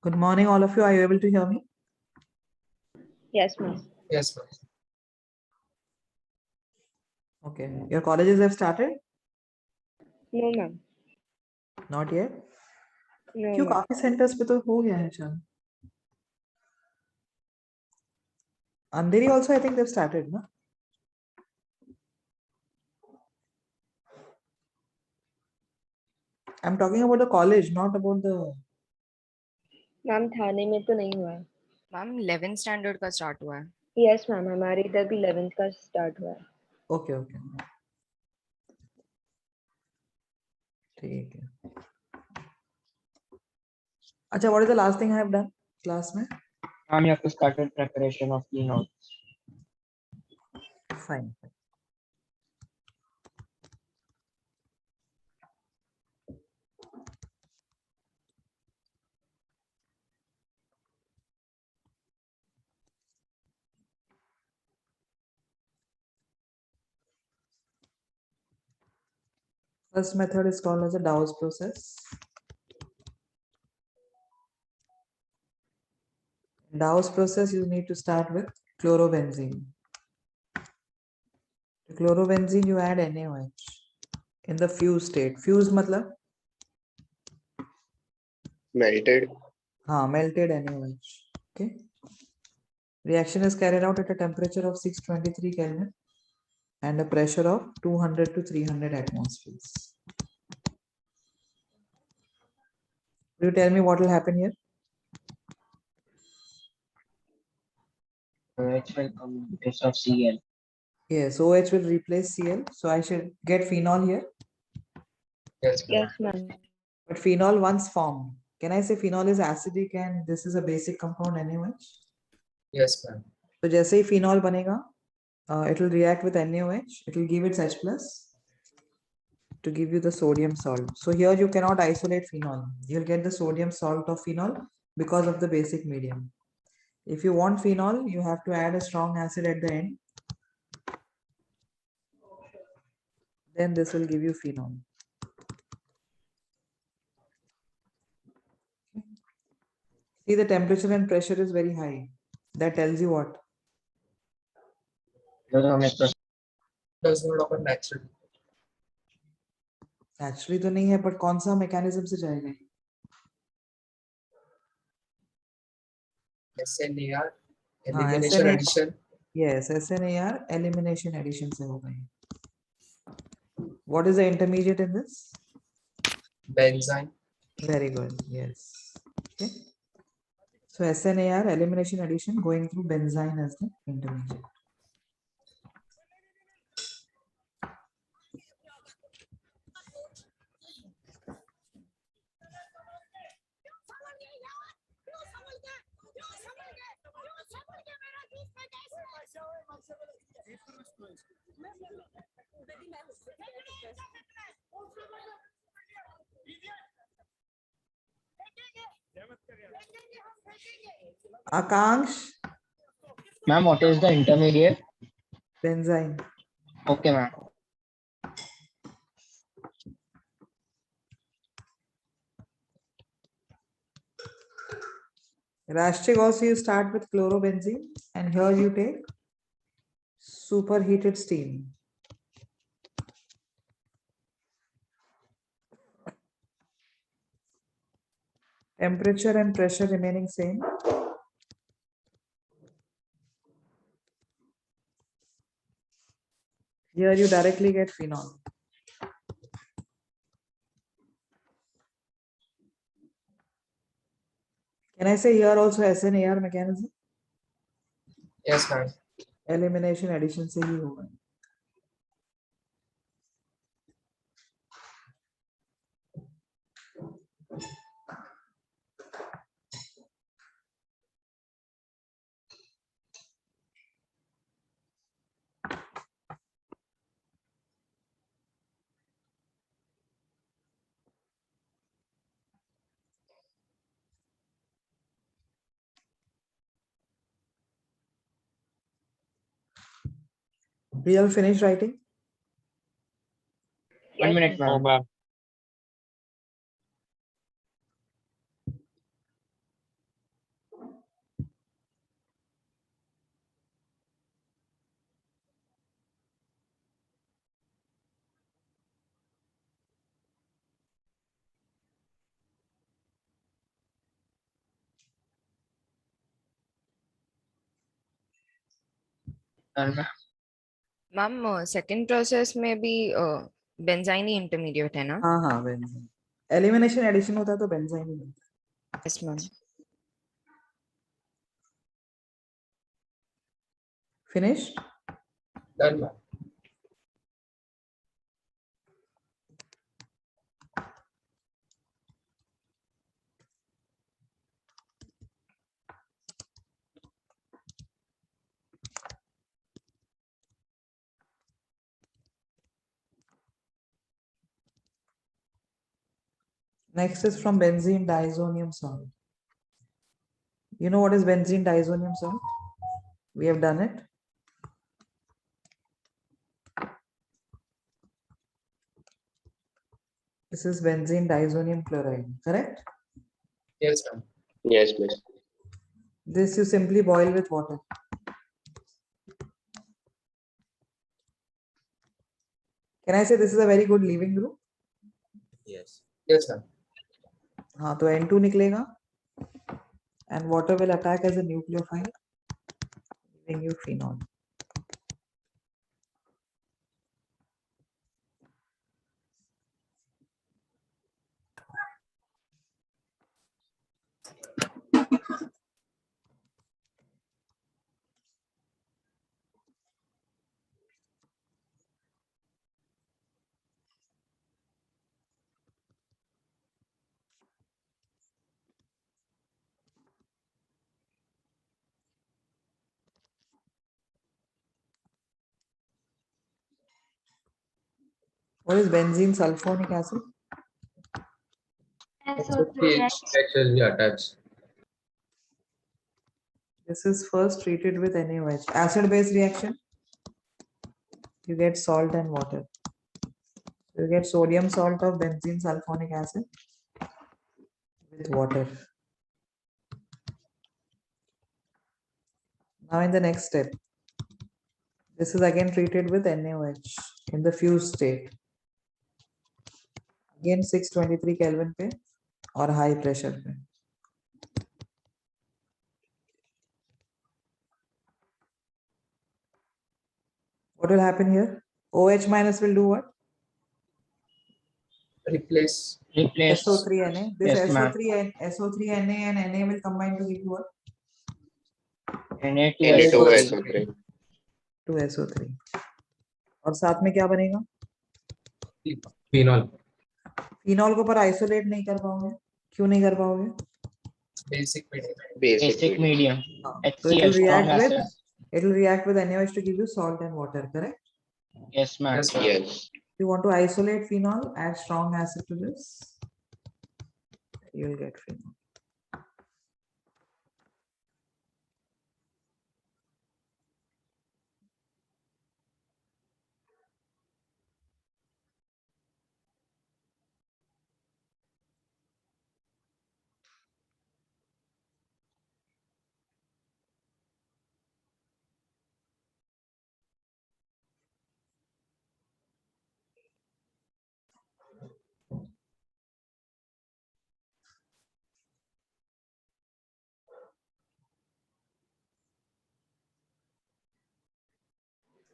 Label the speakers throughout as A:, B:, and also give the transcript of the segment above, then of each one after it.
A: Good morning, all of you. Are you able to hear me?
B: Yes, ma'am.
C: Yes, ma'am.
A: Okay. Your colleges have started?
B: No, ma'am.
A: Not yet.
B: No,
A: क्यों
B: ma'am.
A: काफी centres पे तो हो गया है चल. Andheri also I think they've started, no? I'm talking about the college, not about the.
B: Ma'am थाने में तो नहीं हुआ है.
D: मैम 11th स्टैंडर्ड का स्टार्ट हुआ है.
B: यस मैम, हमारे इधर भी 11th का स्टार्ट हुआ है.
A: Okay, okay. ठीक है. अच्छा, what is the last thing I have done class में?
C: Ma'am, you have to start with preparation of keynotes.
A: Fine. First method is called as a Dawes process. In Dawes process, you need to start with chlorobenzene. To chlorobenzene, you add NaOH in the fused state. Fused matlab?
E: Melted.
A: Melted NaOH. Okay. Reaction is carried out at a temperature of 623 Kelvin and a pressure of 200 to 300 atmospheres. Will you tell me what will happen here?
C: Which will come because of Cl.
A: Yes, OH will replace Cl. So I should get phenol here.
C: Yes,
B: Yes ma'am.
A: But phenol once formed. Can I say phenol is acidic and this is a basic compound NaOH?
C: Yes, ma'am.
A: So जैसे ही phenol बनेगा, it will react with NaOH. It will give its H plus to give you the sodium salt. So here you cannot isolate phenol. You'll get the sodium salt of phenol because of the basic medium. If you want phenol, you have to add a strong acid at the end. Then this will give you phenol. See, the temperature and pressure is very high. That tells you what?
C: Does not occur naturally.
A: Naturally तो नहीं है, but कौन सा mechanism से जाएगा?
C: SNAR,
A: हाँ,
C: elimination
A: SNAR.
C: addition.
A: Yes, SNAR elimination addition से होगा ये. What is the intermediate in this?
C: Benzene.
A: Very good. Yes. Okay. So SNAR elimination addition going through benzene as the intermediate. Akansh,
C: Ma'am, what is the intermediate?
A: benzene.
C: Okay, ma'am.
A: Rashtric also you start with chlorobenzene and here you take superheated steam. Temperature and pressure remaining same. Here you directly get phenol. Can I say here also SNAR mechanism?
C: Yes, ma'am.
A: Elimination addition से ही होगा. We all finished writing?
C: 1 minute,
B: Yes,
C: ma'am. Done, ma'am.
D: Ma'am second process में भी benzene ही intermediate है ना?
A: हाँ benzene elimination addition होता है तो बेंजीन ही बनता
D: यस मैम.
A: है. Finished?
C: Done, ma'am.
A: Next is from benzene diazonium salt. You know what is benzene diazonium salt? We have done it. This is benzene diazonium chloride, correct?
C: Yes, ma'am.
E: Yes, miss.
A: This you simply boil with water. Can I say this is a very good leaving group?
E: Yes.
C: Yes, ma'am.
A: हाँ तो N2 निकलेगा and water will attack as a nucleophile, giving you phenol. What is benzene sulfonic acid?
E: X will be attached.
A: This is first treated with NaOH. Acid-base reaction. You get salt and water. You get sodium salt of benzene sulfonic acid with water. Now in the next step, this is again treated with NaOH in the fused state. Again 623 Kelvin पे or high pressure पे. What will happen here? OH minus will do what?
C: Replace. Replace.
A: SO3Na. This
C: Yes, ma'am.
A: SO3Na and Na will combine to give you what?
E: Na2SO3.
A: To SO3. और साथ में क्या बनेगा?
E: Phenol.
A: Phenol को पर isolate नहीं कर पाओगे. क्यों नहीं कर पाओगे?
C: Basic medium.
E: Basic
C: medium.
A: So it will react with
C: acid.
A: NaOH to give you salt and water, correct?
C: Yes, ma'am.
E: Yes. Yes.
A: If you want to isolate phenol, add strong acid to this. You will get phenol.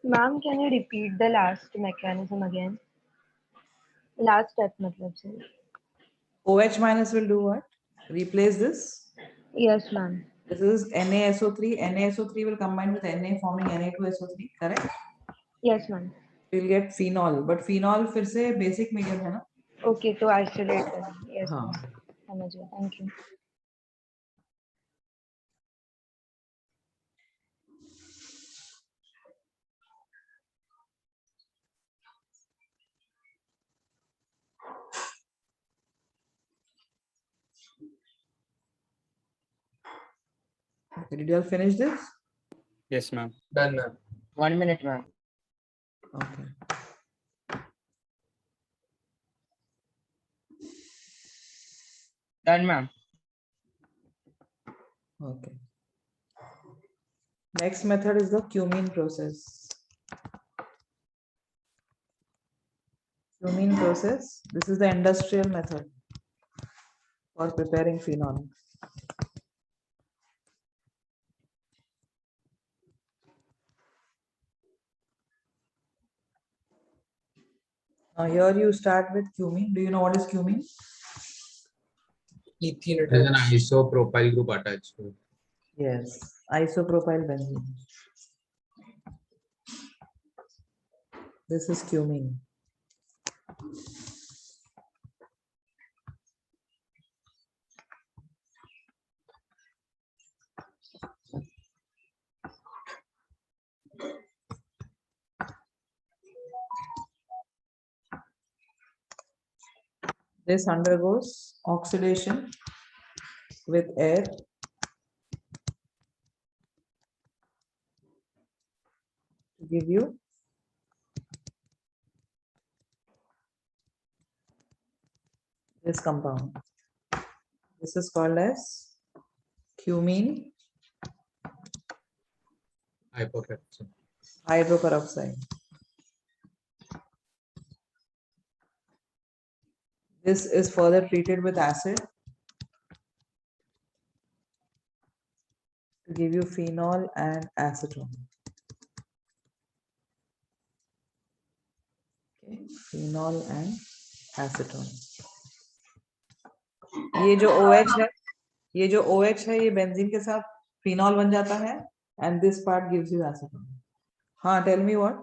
B: Ma'am, can you repeat the last mechanism again? Last step, matlab se.
A: OH minus will do what? Replace this.
B: Yes, ma'am.
A: This is NaSO3. NaSO3 will combine with Na forming Na2SO3, correct?
B: Yes, ma'am.
A: You'll get phenol, but phenol फिर से basic medium है ना?
B: Okay, to isolate them. Yes,
A: हाँ.
B: ma'am. समझ गया. Thank you.
A: Okay, did you all finish this?
F: Yes, ma'am.
C: Done, ma'am. 1 minute, ma'am.
A: Okay.
C: Done, ma'am.
A: Okay. Next method is the cumene process. Cumene process. This is the industrial method for preparing phenol. Now here you start with cumene. Do you know what is cumene?
C: Ethene
E: There's an
C: attached.
E: isopropyl group attached to it.
A: Yes, isopropyl benzene. This is cumene. This undergoes oxidation with air to give you this compound. This is called as cumene
E: Hypoxia.
A: hydroperoxide. This is further treated with acid to give you phenol and acetone. Okay, phenol and acetone. ये जो OH है, ये जो OH है, ये benzene के साथ phenol बन जाता है, and this part gives you acetone. हाँ, tell me what?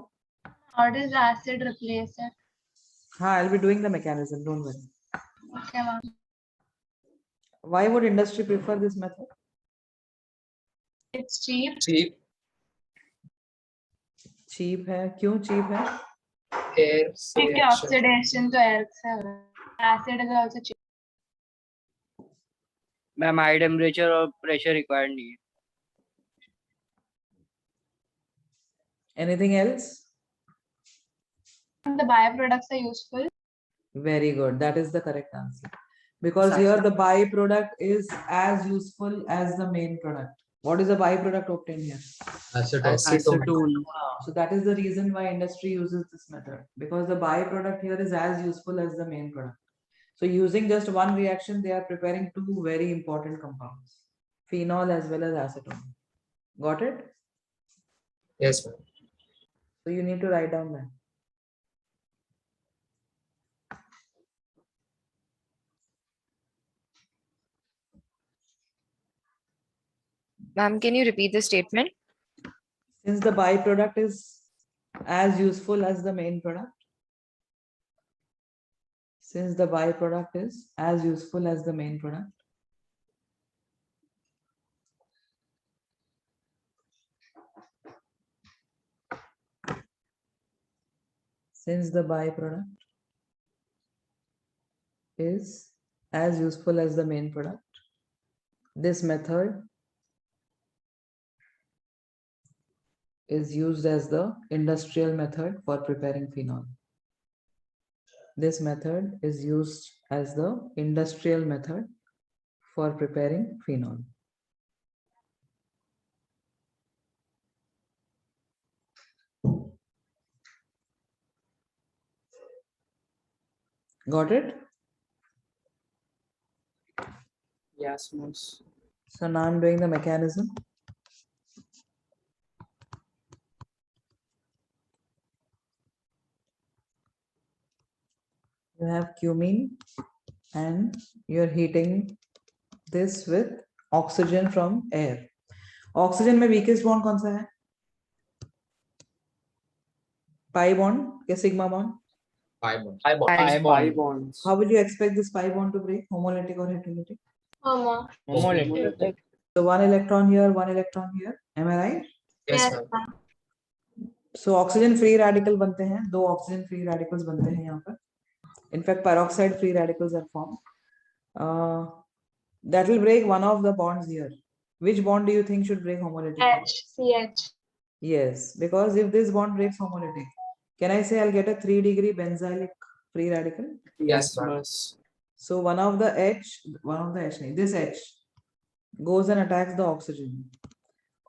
F: How does acid replace it?
A: हाँ, I'll be doing the mechanism. Don't worry.
F: Okay, ma'am.
A: Why would industry prefer this method?
F: It's cheap.
C: Cheap
A: Cheap है, क्यों cheap है?
C: air से
F: Because
C: अच्छा.
F: oxidation to air से हो रहा है. Acid is also cheap.
G: Ma'am high temperature और प्रेशर रिक्वायर्ड नहीं है.
A: Anything else?
F: The byproducts are useful.
A: Very good. That is the correct answer. Because here the byproduct is as useful as the main product. What is the byproduct obtained here?
E: Acetone.
G: Acetone.
A: So that is the reason why industry uses this method, because the byproduct here is as useful as the main product. So using just one reaction, they are preparing two very important compounds, phenol as well as acetone. Got it?
C: Yes, ma'am.
A: So you need to write down that.
D: Ma'am, can you repeat the statement?
A: Since the byproduct is as useful as the main product, since the byproduct is as useful as the main product, since the byproduct is as useful as the main product, this method is used as the industrial method for preparing phenol. This method is used as the industrial method for preparing phenol. Got it?
C: Yes, most.
A: So now I'm doing the mechanism. You have cumene and you're heating this with oxygen from air. Oxygen में weakest bond कौन सा है? Pi bond या sigma bond?
E: Pi bond.
C: Pi bonds.
A: How will you expect this pi bond to break? Homolytic or heterolytic?
G: Homolytic.
A: So one electron here, one electron here. Am I right?
C: Yes,
F: Yes,
C: ma'am.
F: ma'am.
A: So oxygen free radical बनते हैं, दो oxygen free radicals बनते हैं यहाँ पर. In fact, peroxide free radicals are formed. That will break one of the bonds here. Which bond do you think should break homolytic?
F: HCH.
A: Yes, because if this bond breaks homolytic, can I say I'll get a 3-degree benzylic free radical?
C: Yes, ma'am.
A: So one of the H, this H goes and attacks the oxygen.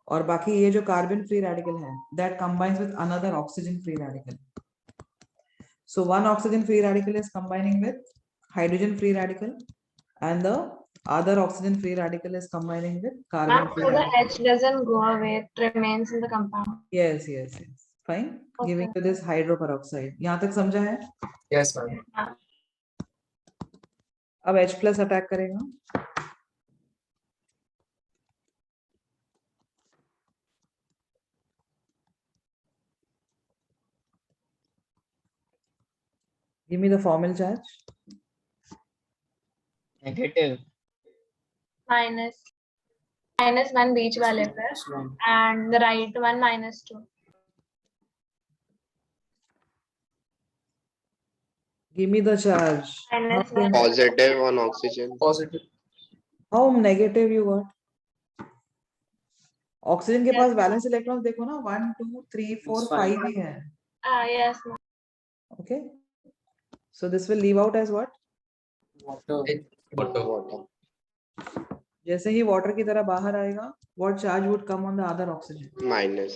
A: और बाकी ये जो carbon free radical है, that combines with another oxygen free radical. So one oxygen free radical is combining with hydrogen free radical, and the other oxygen free radical is combining with carbon
F: Ma'am,
A: free
F: so the
A: radical.
F: H doesn't go away, it remains in the compound.
A: Yes, yes, yes. Fine.
B: Okay.
A: Giving you this hydroperoxide. यहाँ तक समझा है?
C: Yes, ma'am.
A: अब H plus attack करेगा. Give me the formal charge.
G: Negative.
F: -1 बीच वाले पे
C: -1.
F: and the right one -2.
A: Give me the charge.
F: -1.
H: Positive on oxygen.
C: Positive.
A: How negative you got? Oxygen के
F: Yes.
A: पास balance electrons देखो ना 1 2 3 4
C: It's fine.
A: 5 ही है.
F: Yes, ma'am.
A: Okay. So this will leave out as what?
C: Water.
E: Water.
H: Water.
A: जैसे ही water की तरह बाहर आएगा, what charge would come on the other oxygen?
H: Minus.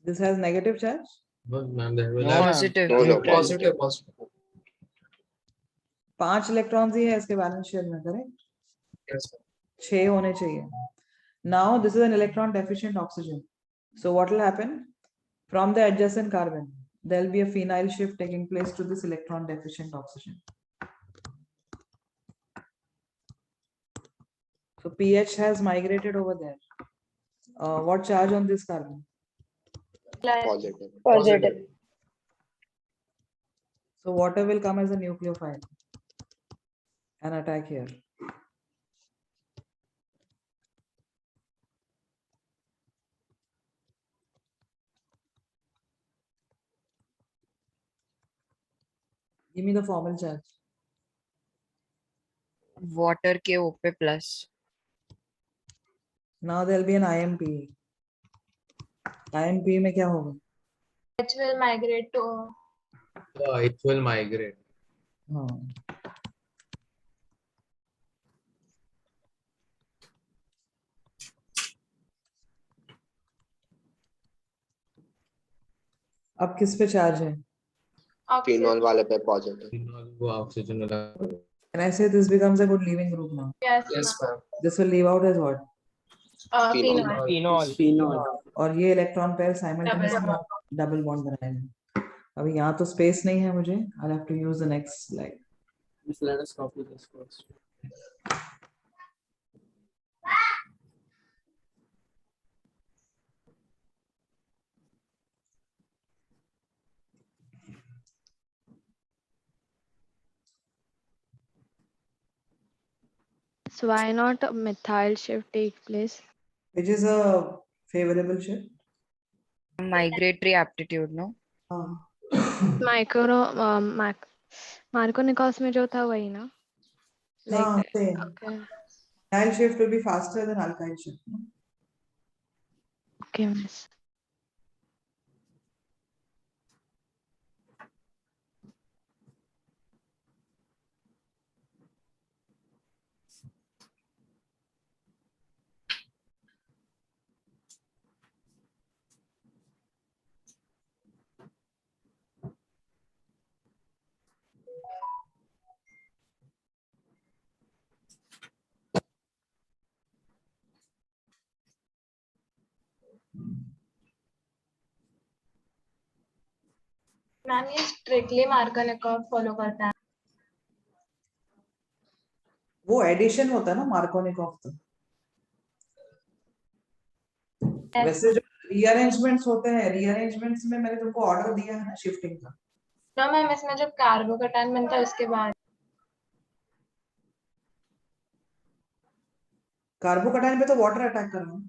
A: This has negative charge.
E: No, ma'am, there will
G: No,
E: have
D: Positive.
H: No, no,
D: neutral.
C: Positive. Positive.
A: 5 electrons ही है इसके balance shell में, correct?
C: Yes, ma'am.
A: 6 होने चाहिए. Now this is an electron deficient oxygen. So what will happen? From the adjacent carbon, there will be a phenyl shift taking place to this electron deficient oxygen. So pH has migrated over there. What charge on this carbon?
H: Positive.
B: Positive.
A: So water will come as a nucleophile and attack here. Give me the formal charge.
D: Water के O पे plus.
A: Now there will be an IMP. IMP में क्या होगा?
F: H will migrate to
E: it will migrate.
A: हाँ. अब किस पे charge है?
F: oxygen.
H: Phenol वाले पे positive.
E: Phenol वो oxygen वाला.
A: Can I say this becomes a good leaving group now?
F: Yes,
C: Yes,
F: ma'am.
C: ma'am.
A: This will leave out as what?
F: Phenol.
G: Phenol.
C: Phenol.
A: और ये electron pair simultaneously double bond बनाएंगे. अभी यहाँ तो space नहीं है मुझे. I'll have to use the next slide.
C: Just let us copy this first.
I: So why not a methyl shift take place?
A: Which is a favorable shift.
D: Migratory aptitude, no?
I: Markovnikov's में जो था वही ना?
A: हाँ, same.
I: Okay.
A: Methyl shift will be faster than alkyl shift. No?
I: Okay, miss.
F: Ma'am ये strictly Markovnikov follow करता है.
A: वो एडिशन होता है ना मार्कोनिकोव तो.
F: Yes,
A: वैसे जो रीअरेंजमेंट्स होते हैं, रीअरेंजमेंट्स में मैंने तुमको ऑर्डर दिया है ना शिफ्टिंग का.
F: no मैम इसमें जब कार्बोकैटायन बनता है उसके बाद.
A: कार्बोकैटायन पे तो वाटर अटैक कर रहा हूँ.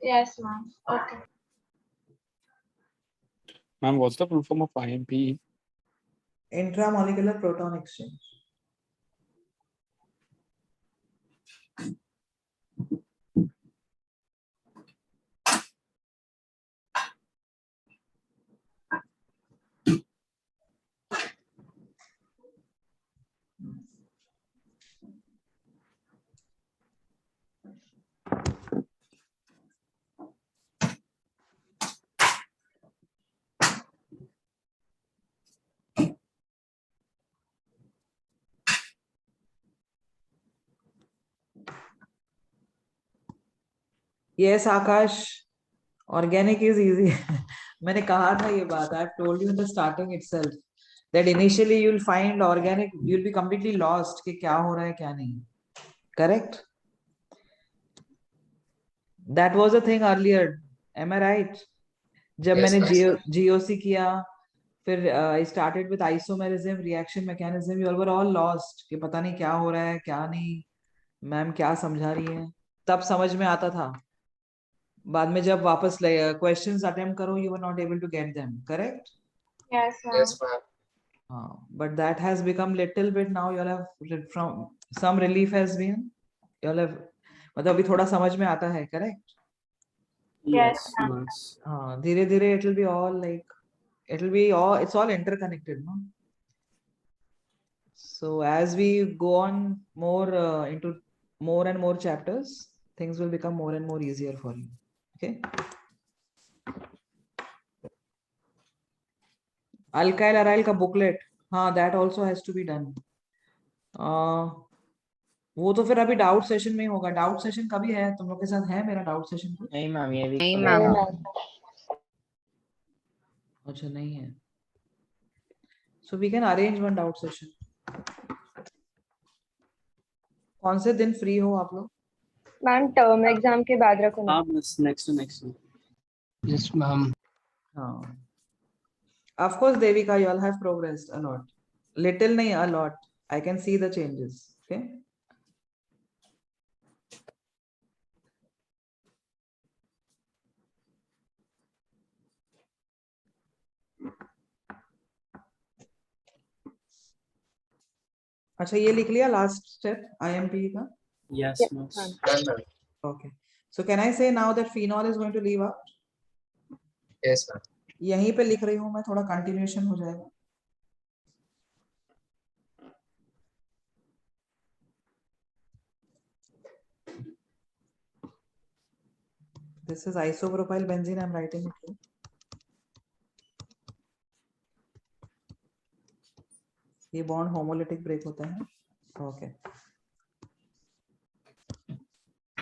F: Yes, ma'am. Okay.
J: Ma'am, what's the full form of IMP?
A: Intramolecular proton exchange. Yes, Akash. Organic is easy. मैंने कहा था ये बात. I've told you in the starting itself that initially you'll find organic, you'll be completely lost कि क्या हो रहा है क्या नहीं. Correct? That was the thing earlier. Am I right? जब
C: Yes,
A: मैंने
C: yes.
A: GOC किया, फिर I started with isomerism, reaction mechanism. You all were all lost कि पता नहीं क्या हो रहा है क्या नहीं. मैम क्या समझा रही है. तब समझ में आता था. बाद में जब वापस क्वेश्चंस अटेम्प्ट करो, you were not able to get them. Correct?
F: Yes, ma'am.
C: Yes, ma'am.
A: But that has become little bit now. You all have from some relief has been. You all have मतलब अभी थोड़ा समझ में आता है. Correct?
C: Yes, ma'am.
A: हाँ, धीरे धीरे it will be all like, it will be all, it's all interconnected, no? So as we go on more into more and more chapters, things will become more and more easier for you. Okay. Alkyl aryl का booklet, हाँ, that also has to be done. वो तो फिर अभी doubt session में ही होगा. Doubt session कभी है तुम लोग के साथ? है मेरा डाउट सेशन?
G: नहीं मैम ये वीक
D: नहीं
G: तो
D: मैम.
G: नहीं।
A: अच्छा नहीं है. So we can arrange one doubt session. कौन से दिन फ्री हो आप लोग?
B: मैम टर्म एग्जाम के बाद रखो ना.
C: हाँ बस next to next week. Yes, ma'am.
A: हाँ. Of course, Devika, you all have progressed a lot. Little nahi, a lot. I can see the changes. Okay. अच्छा ये लिख लिया last step IMP का?
C: Yes,
B: Yes,
C: ma'am.
B: ma'am.
C: Done, ma'am.
A: Okay. So can I say now that phenol is going to leave out?
C: Yes, ma'am.
A: यहीं पे लिख रही हूँ मैं, थोड़ा continuation हो जाएगा. This is isopropyl benzene. I'm writing it here. ये bond homolytic break होता है. Okay.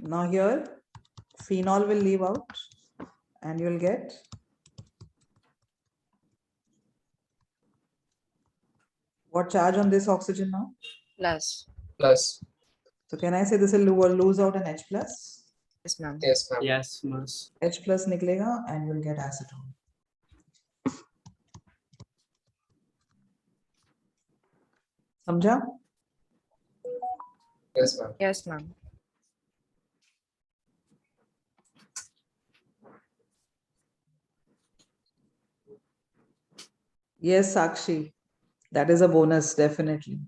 A: Now here phenol will leave out and you will get what charge on this oxygen now?
D: Plus.
C: Plus.
A: So can I say this will lose out an H plus?
D: Yes ma'am.
C: Yes, ma'am. Yes, ma'am.
A: H plus निकलेगा and you will get acetone. समझा?
C: Yes, ma'am.
D: Yes ma'am.
A: Yes, Sakshi. That is a bonus, definitely.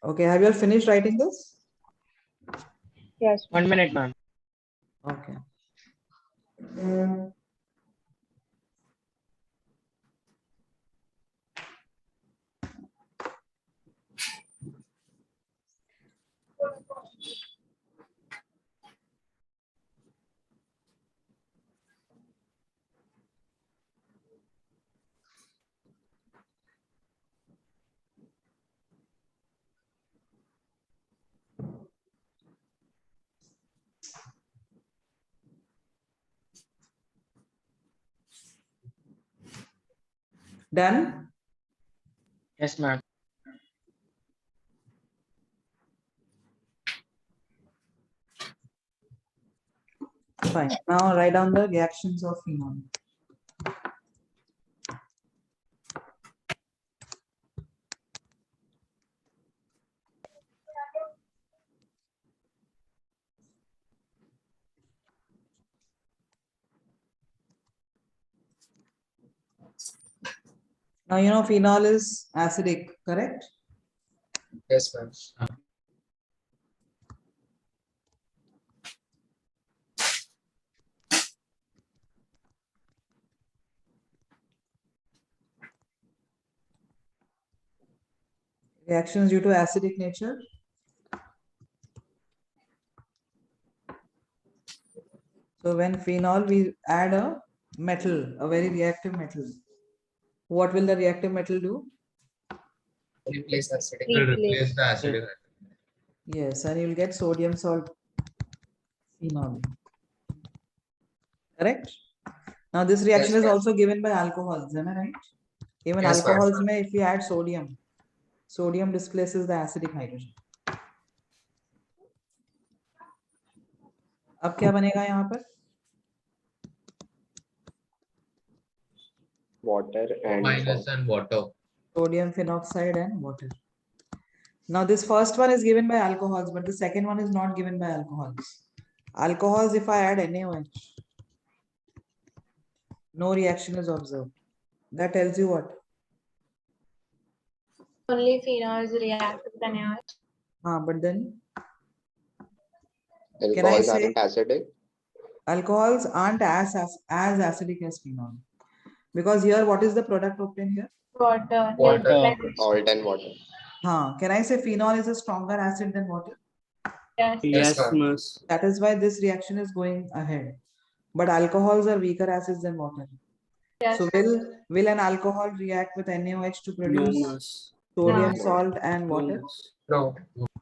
A: Okay, have you all finished writing this?
B: Yes.
G: 1 minute ma'am.
A: Okay. Done?
G: Yes ma'am.
A: Fine. Now write down the reactions of phenol. Now you know phenol is acidic, correct?
C: Yes, ma'am.
A: Reactions due to acidic nature. So when phenol, we add a metal, a very reactive metal. What will the reactive metal do?
C: Replace acidic.
E: It will
B: Replace.
E: replace the acidic.
A: Yes, and you'll get sodium salt phenol. Correct? Now this reaction is
C: ma'am.
A: also given by alcohols, am I right? Even
C: Yes, ma'am.
A: alcohols may, if we add sodium, sodium displaces the acidic hydrogen. अब क्या बनेगा यहाँ पर?
H: Water and
E: Minus
H: salt.
E: and water.
A: Sodium phenoxide and water. Now this first one is given by alcohols, but the second one is not given by alcohols. Alcohols, if I add NaOH, no reaction is observed. That tells you what?
F: Only phenols react with NaOH.
A: But then
H: Alcohols
A: say-
H: aren't acidic.
A: alcohols aren't as acidic as phenol. Because here, what is the product obtained here?
F: Water.
C: Water.
H: Salt and water.
A: Can I say phenol is a stronger acid than water?
F: Yes.
C: Yes,
J: Yes,
C: ma'am.
J: miss.
A: That is why this reaction is going ahead. But alcohols are weaker acids than water.
F: Yes.
A: So will an alcohol react with NaOH to
J: No,
A: produce
J: miss.
A: sodium,
F: No.
A: salt and
J: No,
A: water?
J: miss.
C: No.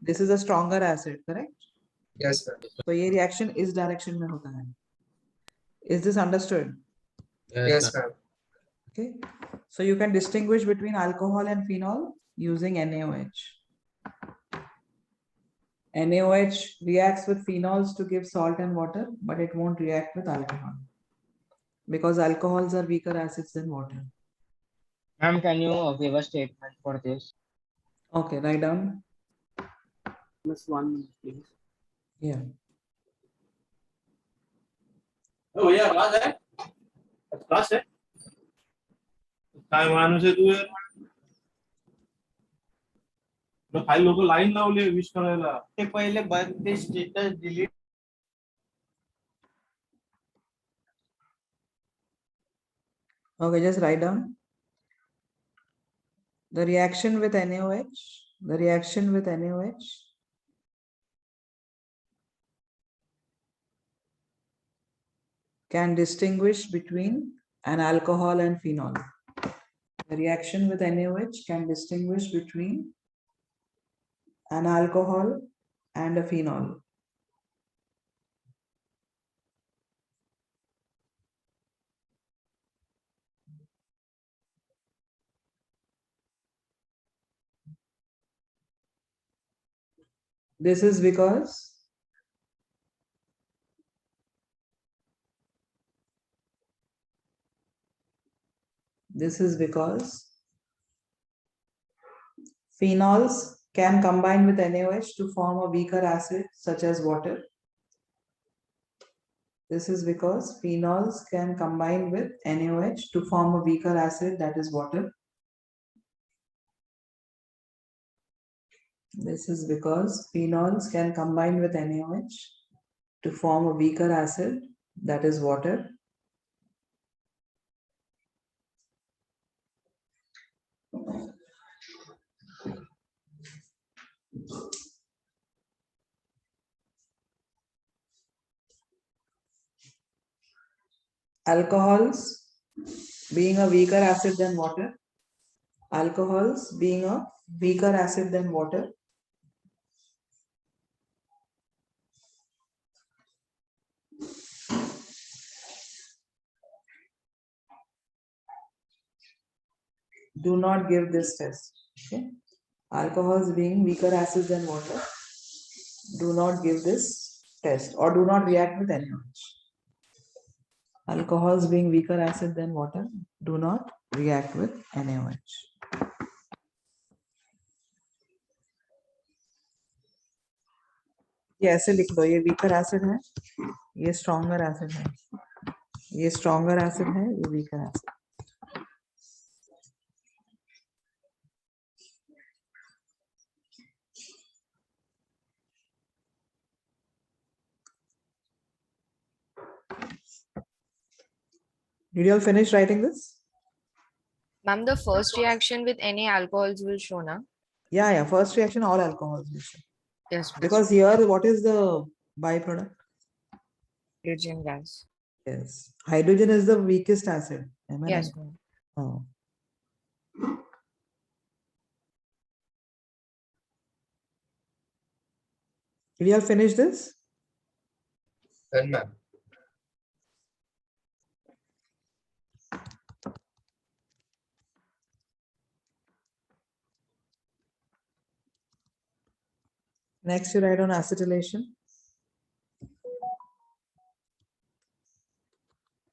A: This is a stronger acid, correct?
C: Yes, ma'am.
A: So ये reaction इस direction में होता है. Is this understood?
C: Yes, ma'am.
A: Okay. So you can distinguish between alcohol and phenol using NaOH. NaOH reacts with phenols to give salt and water, but it won't react with alcohol. Because alcohols are weaker acids than water.
G: Ma'am, can you give a statement for this?
A: Okay, write down.
J: Miss 1 minute, please.
A: Yeah.
J: Oh, yeah, class है? Class है? काय माणूस आहे तू? तो काही लोक line लावले विश करायला. ते पहिले बंद ते status delete.
A: Okay, just write down. The reaction with NaOH, can distinguish between an alcohol and phenol. The reaction with NaOH can distinguish between an alcohol and a phenol. This is because phenols can combine with NaOH to form a weaker acid such as water. This is because phenols can combine with NaOH to form a weaker acid, that is water. This is because phenols can combine with NaOH to form a weaker acid, that is water. Alcohols being a weaker acid than water. Alcohols being a weaker acid than water. Do not give this test. Okay. Alcohols being weaker acids than water. Do not give this test or do not react with NaOH. Alcohols being weaker acid than water do not react with NaOH. ये ऐसे लिख दो, ये weaker acid है, ये stronger acid है, ये stronger acid है, ये weaker acid. Did you all finish writing this?
D: Ma'am, the first reaction with any alcohols will show, na?
A: Yeah. First reaction, all alcohols will show.
D: Yes, miss.
A: Because here, what is the byproduct?
D: hydrogen gas.
A: Yes. Hydrogen is the weakest acid. Am I
D: Yes,
A: right?
D: ma'am.
A: Oh. Did you all finish this?
C: Done, ma'am.
A: Next, you write on acetylation.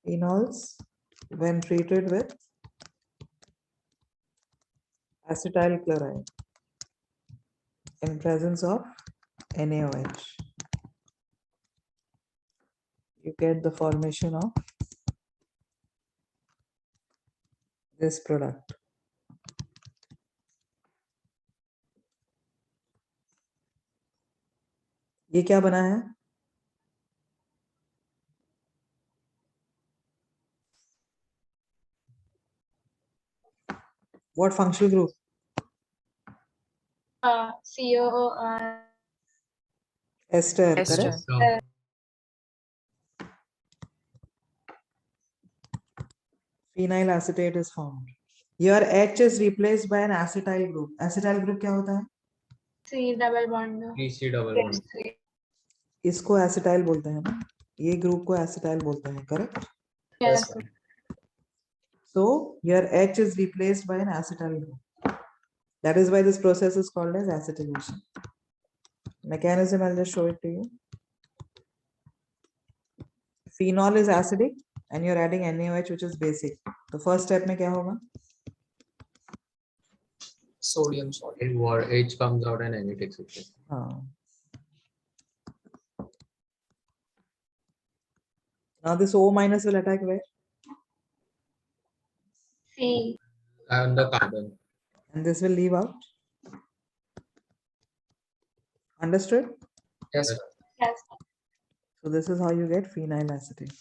A: Phenols, when treated with acetyl chloride in presence of NaOH, you get the formation of this product. ये क्या बना है? What functional group?
F: COO.
A: Ester,
D: Ester.
A: correct?
E: So,
A: Phenyl acetate is formed. Here H is replaced by an acetyl group. Acetyl group क्या होता है?
F: C double bond.
E: 3C double bond.
A: इसको acetyl बोलते हैं ना? ये ग्रुप को acetyl बोलते हैं, correct?
F: Yes.
C: ma'am.
A: So here H is replaced by an acetyl group. That is why this process is called as acetylation. Mechanism, I'll just show it to you. Phenol is acidic and you're adding NaOH, which is basic. The first step में क्या होगा?
C: Sodium salt.
E: in war, H comes out and Na takes it.
A: हाँ. Now this O minus will attack where?
F: C.
E: And the carbon.
A: And this will leave out. Understood?
C: Yes,
E: Yes.
C: ma'am.
F: Yes.
A: So this is how you get phenyl acetate.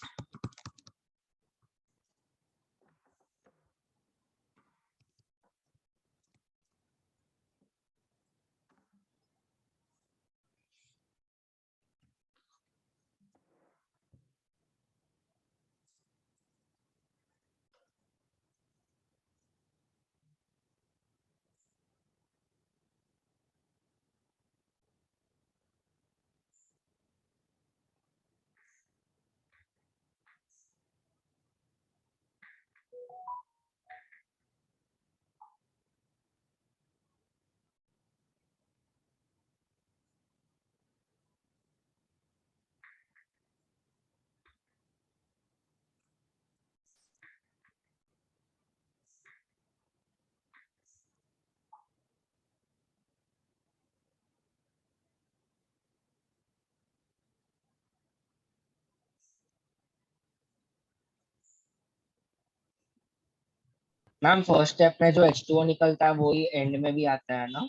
G: Ma'am first step में जो H2O निकलता है वही and में भी आता है ना?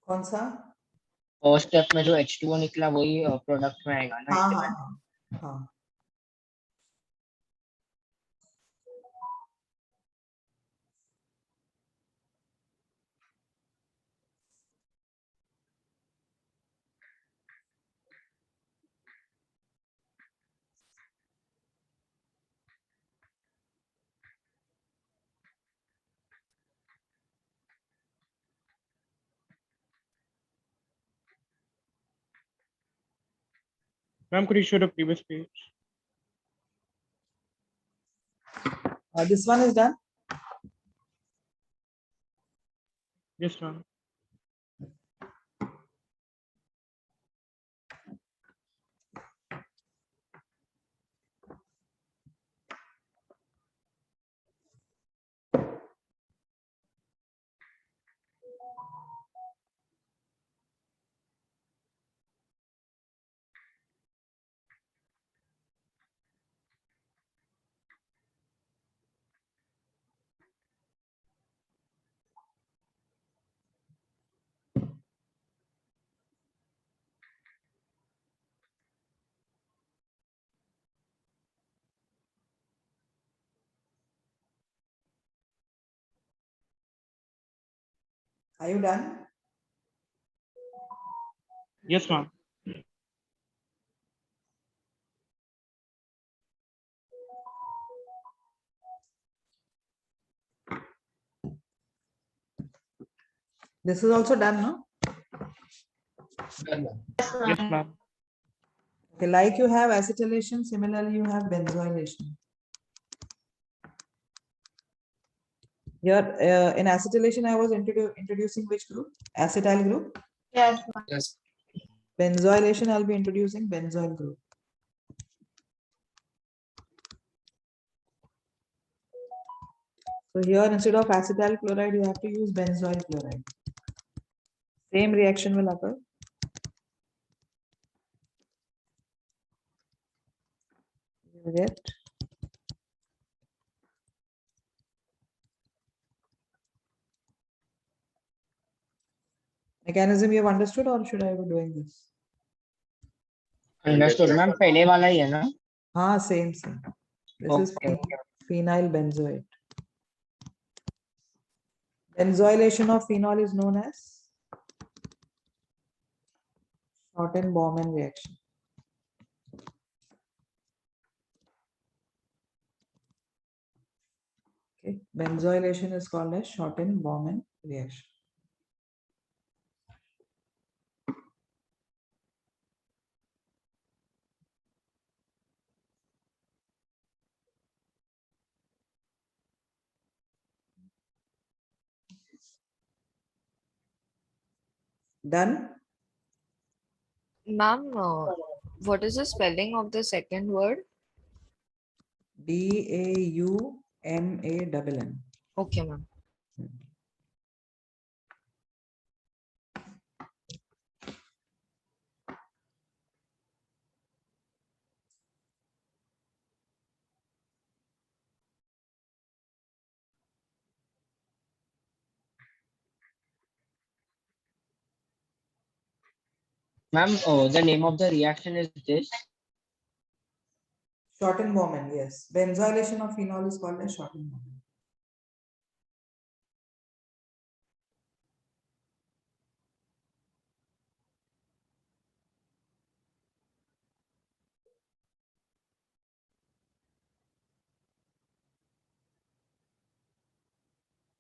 A: कौन सा?
G: फर्स्ट स्टेप में जो H2O निकला वही प्रोडक्ट में आएगा ना?
A: हाँ
G: end
A: हाँ
G: में?
A: हाँ हाँ.
G: Ma'am, could you show the previous page?
A: This one is done.
G: Yes, ma'am.
A: Are you done?
G: Yes, ma'am.
A: This is also done, no?
C: Done, ma'am.
F: Yes,
G: Yes,
F: ma'am.
G: ma'am.
A: Okay, like you have acetylation, similarly you have benzoylation. Here in acetylation, I was introducing which group? Acetyl group.
F: Yes, ma'am.
C: Yes.
A: Benzoylation, I'll be introducing benzoyl group. So here instead of acetyl chloride, you have to use benzoyl chloride. Same reaction will occur. You will get mechanism you have understood, or should I be doing this?
G: Understood, ma'am. पहले वाला ही है ना?
A: Ah, same. This is
G: Okay.
A: phenyl benzoate. Benzoylation of phenol is known as Schotten-Baumann reaction. Okay, benzoylation is called as Schotten-Baumann reaction. Done?
D: Ma'am, what is the spelling of the second word?
A: Baumann.
D: Okay, ma'am.
G: Ma'am, the name of the reaction is this.
A: Schotten-Baumann, yes. Benzylation of phenol is called as Schotten-Baumann.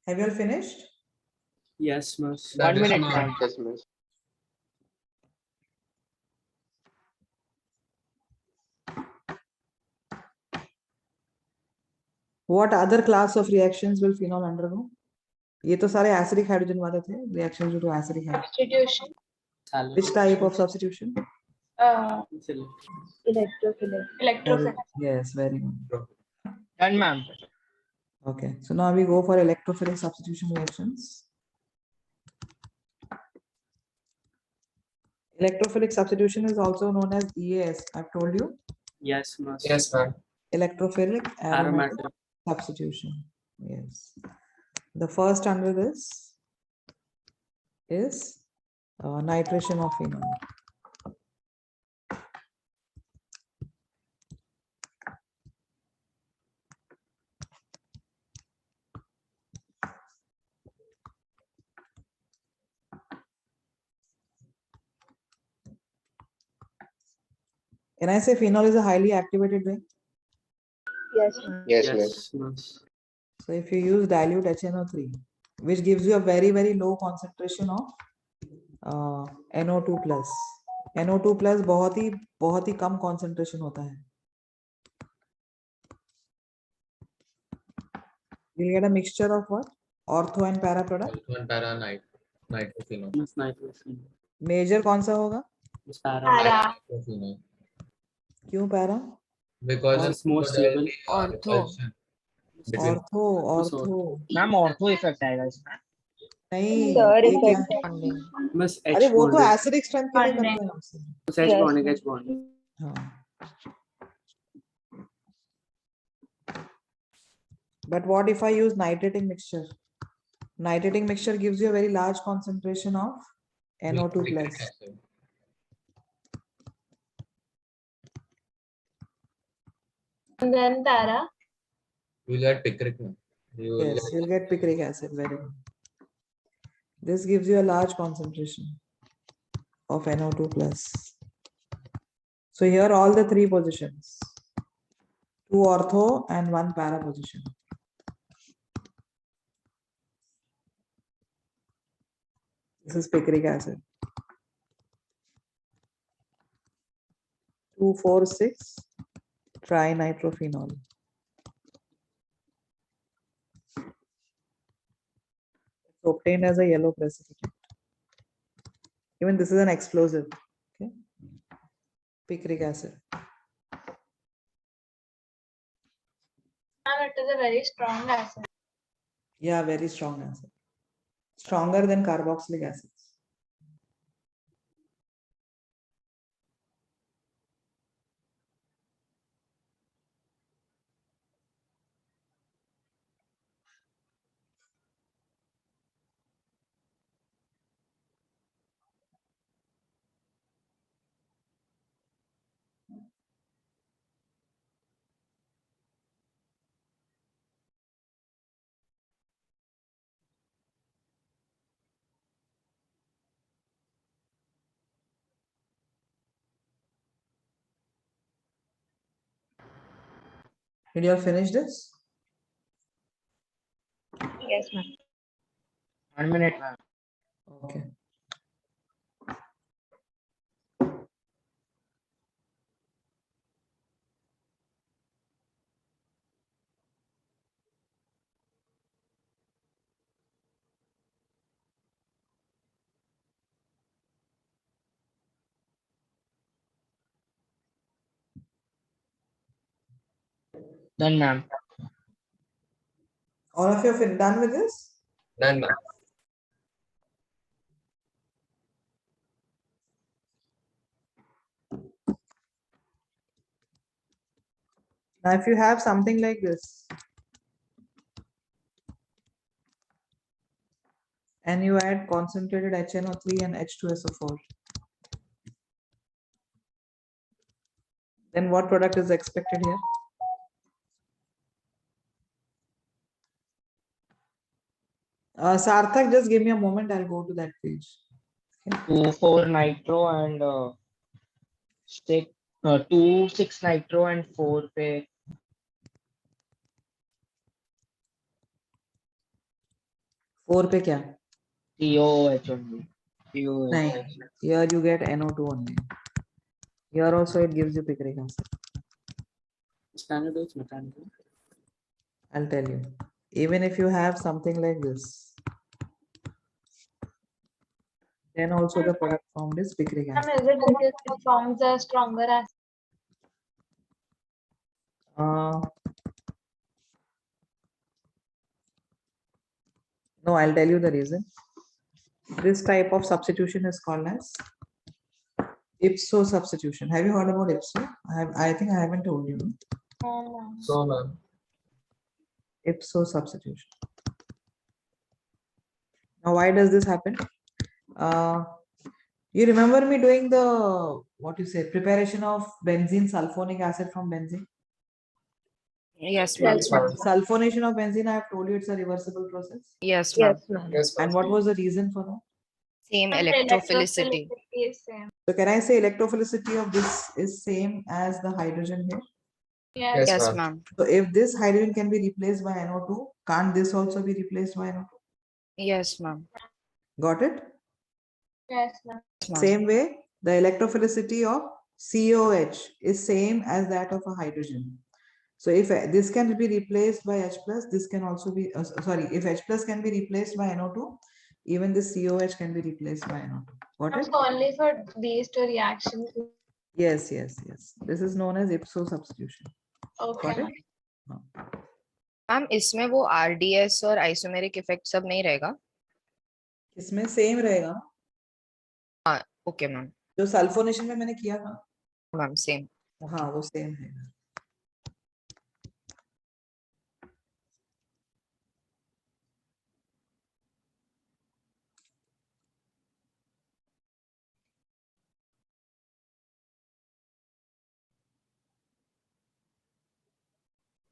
A: Have you all finished?
J: Yes, miss.
G: 1 minute,
C: ma'am.
G: ma'am.
H: Yes, miss.
A: What other class of reactions will phenol undergo? ये तो सारे acidic hydrogen वाले थे. Reactions due to acidic hydrogen.
F: Substitution.
A: Which type of substitution?
B: Electrophilic.
F: Electrophilic.
A: Yes, very good.
G: Done, ma'am.
A: Okay, so now we go for electrophilic substitution reactions. Electrophilic substitution is also known as EAS. I've told you.
J: Yes, miss.
C: Yes, ma'am.
A: Electrophilic aromatic
J: Aromatic.
A: substitution. Yes. The first under this is nitration of phenol. Can I say phenol is a highly activated ring?
B: Yes, ma'am.
H: Yes,
J: Yes,
H: miss.
J: miss.
A: So if you use dilute HNO3, which gives you a very, very low concentration of NO2 plus. NO2 plus बहुत ही कम concentration होता है. You'll get a mixture of what? Ortho and para product.
E: Alpha and para nitrophenol.
J: Miss nitrogen.
A: Major कौन सा होगा?
J: Miss para.
F: Para.
E: Nitrophenol.
A: क्यों para?
E: Because
J: It's more stable.
D: Ortho.
E: between
A: Ortho.
G: Ma'am, ortho effect आएगा इसमें.
A: नहीं.
B: Third
A: ये क्या
B: effect.
A: है?
D: Bonding.
J: Miss
A: अरे
J: H
A: वो तो
J: bond.
A: acidic strength के लिए
F: Bonding.
A: करते हैं हमसे.
J: Miss H
B: Yes,
J: bonding,
B: ma'am.
J: H bonding.
A: हाँ. But what if I use nitrating mixture? Nitrating mixture gives you a very large concentration of NO2
E: nitric
A: plus.
E: acid.
F: And then para.
E: You will get picric. No? You will
A: Yes, you'll get picric acid. Very good. This gives you a large concentration of NO2 plus. So here all the three positions, 2 ortho and 1 para position. This is picric acid. 2,4,6 trinitrophenol. It's obtained as a yellow precipitate. Even this is an explosive. Okay. Picric acid.
F: Ma'am, it is a very strong acid.
A: Yeah, very strong acid. Stronger than carboxylic acids. Did you all finish this?
B: Yes, ma'am.
G: 1 minute, ma'am.
A: Okay.
G: Done, ma'am.
A: All of you have done with this?
E: Done, ma'am.
A: Now, if you have something like this, and you add concentrated HNO3 and H2SO4, then what product is expected here? Sarthak, just give me a moment, I'll go to that page.
G: 2,4 nitro and 2,6 nitro and 4 पे
A: 4 पे क्या?
G: COOH only. COOH.
A: Nahin. Here you get NO2 only. Here also it gives you picric acid.
C: Standard dose mechanical.
A: I'll tell you. Even if you have something like this, then also the product formed is picric
F: Ma'am,
A: acid.
F: is it because it forms a stronger acid?
A: No, I'll tell you the reason. This type of substitution is called as ipso substitution. Have you heard about ipso? I think I haven't told you.
F: No, ma'am.
E: So, ma'am.
A: Ipso substitution. Now, why does this happen? You remember me doing the, what you say, preparation of benzene sulfonic acid from benzene?
D: Yes, ma'am.
B: Yes, ma'am.
A: Sulfonation of benzene, I have told you it's a reversible process.
D: Yes, ma'am.
B: Yes, ma'am.
C: Yes,
A: And what was the reason for that?
D: Same
F: Ma'am,
D: electrophilicity.
F: is same.
A: So can I say electrophilicity of this is same as the hydrogen here?
F: Yes.
D: Yes,
E: ma'am.
D: ma'am.
A: So if this hydrogen can be replaced by NO2, can't this also be replaced by NO2?
D: Yes, ma'am.
A: Got it?
F: Yes, ma'am.
D: Yes, ma'am.
A: Same way, the electrophilicity of COH is same as that of a hydrogen. So if this can be replaced by H plus, this can also be, sorry, if H plus can be replaced by NO2, even this COH can be replaced by NO2. Got it?
F: So only for these two reactions.
A: Yes, yes, yes. This is known as ipso substitution.
F: Okay,
A: Got it?
F: ma'am.
D: Ma'am इसमें वो RDS और isomeric effect सब नहीं रहेगा?
A: इसमें same रहेगा ना?
D: Okay ma'am.
A: जो सल्फोनेशन में मैंने किया था,
D: मैम सेम.
A: हाँ वो सेम है.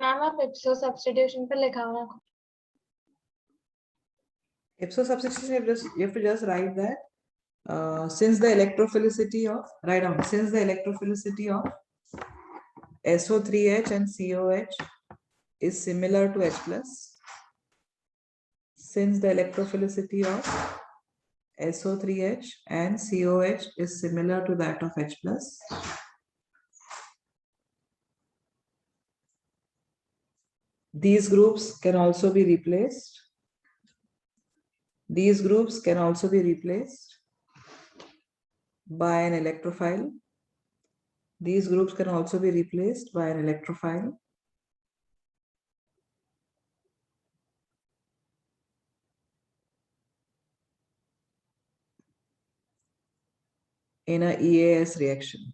F: मैम आप ipso substitution पे लिखा हुआ है.
A: Ipso substitution, you have to just write that since the electrophilicity of, write down, since the electrophilicity of SO3H and COH is similar to H plus, since the electrophilicity of SO3H and COH is similar to that of H plus. These groups can also be replaced. These groups can also be replaced by an electrophile. These groups can also be replaced by an electrophile. In a EAS reaction.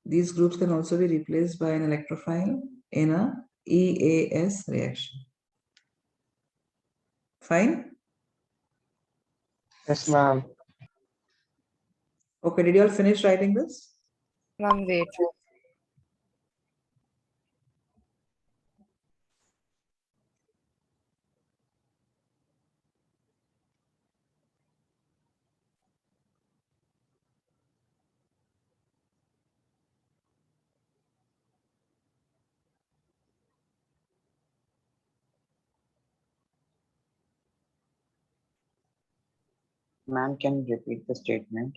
A: These groups can also be replaced by an electrophile in a EAS reaction. Fine?
G: Yes, ma'am.
A: Okay, did you all finish writing this?
D: Ma'am, wait.
C: Ma'am, can you repeat the statement?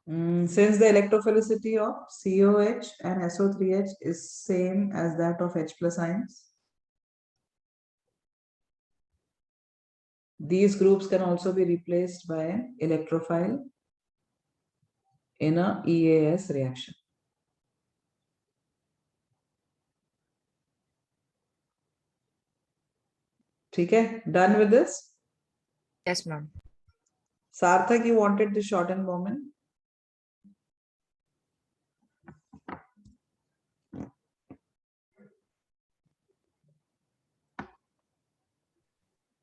A: Since the electrophilicity of COH and SO3H is same as that of H plus ions, these groups can also be replaced by an electrophile in a EAS reaction. Okay, done with this?
D: Yes, ma'am.
A: Sarthak, you wanted the shortened Bowman?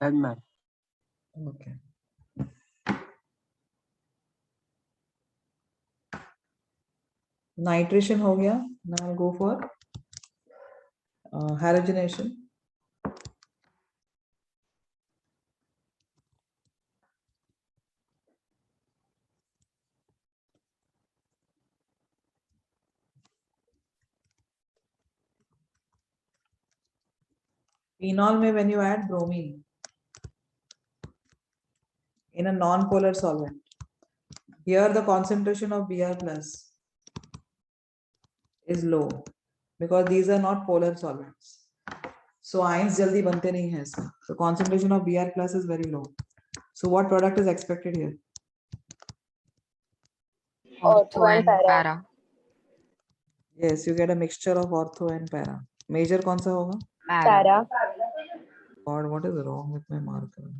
C: Done, ma'am.
A: Okay. Nitration हो गया. Now I'll go for halogenation. Phenol में when you add bromine in a non-polar solvent, here the concentration of Br plus is low because these are not polar solvents. So ions jaldi बनते नहीं हैं इसमें. So concentration of Br plus is very low. So what product is expected here?
D: Ortho and para.
A: Yes, you get a mixture of ortho and para. Major कौन सा होगा?
B: Para.
A: God, what is wrong with my marker?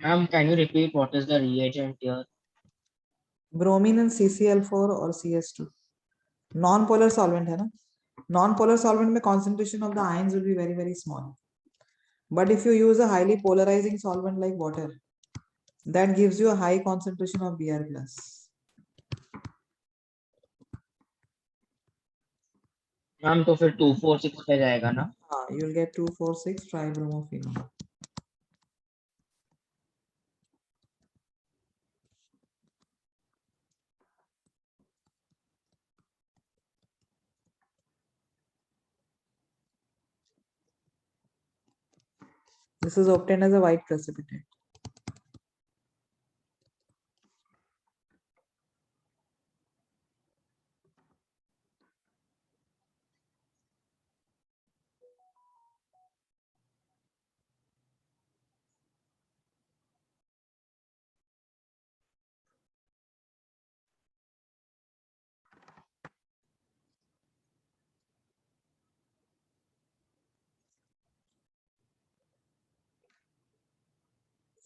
G: Ma'am, can you repeat what is the reagent here?
A: Bromine and CCl4 or CS2. Non-polar solvent है ना? Non-polar solvent में concentration of the ions will be very, very small. But if you use a highly polarizing solvent like water, that gives you a high concentration of Br plus.
G: Ma'am, तो फिर 246 पे जाएगा ना?
A: हाँ, you'll get 2,4,6 tribromophenol. This is obtained as a white precipitate.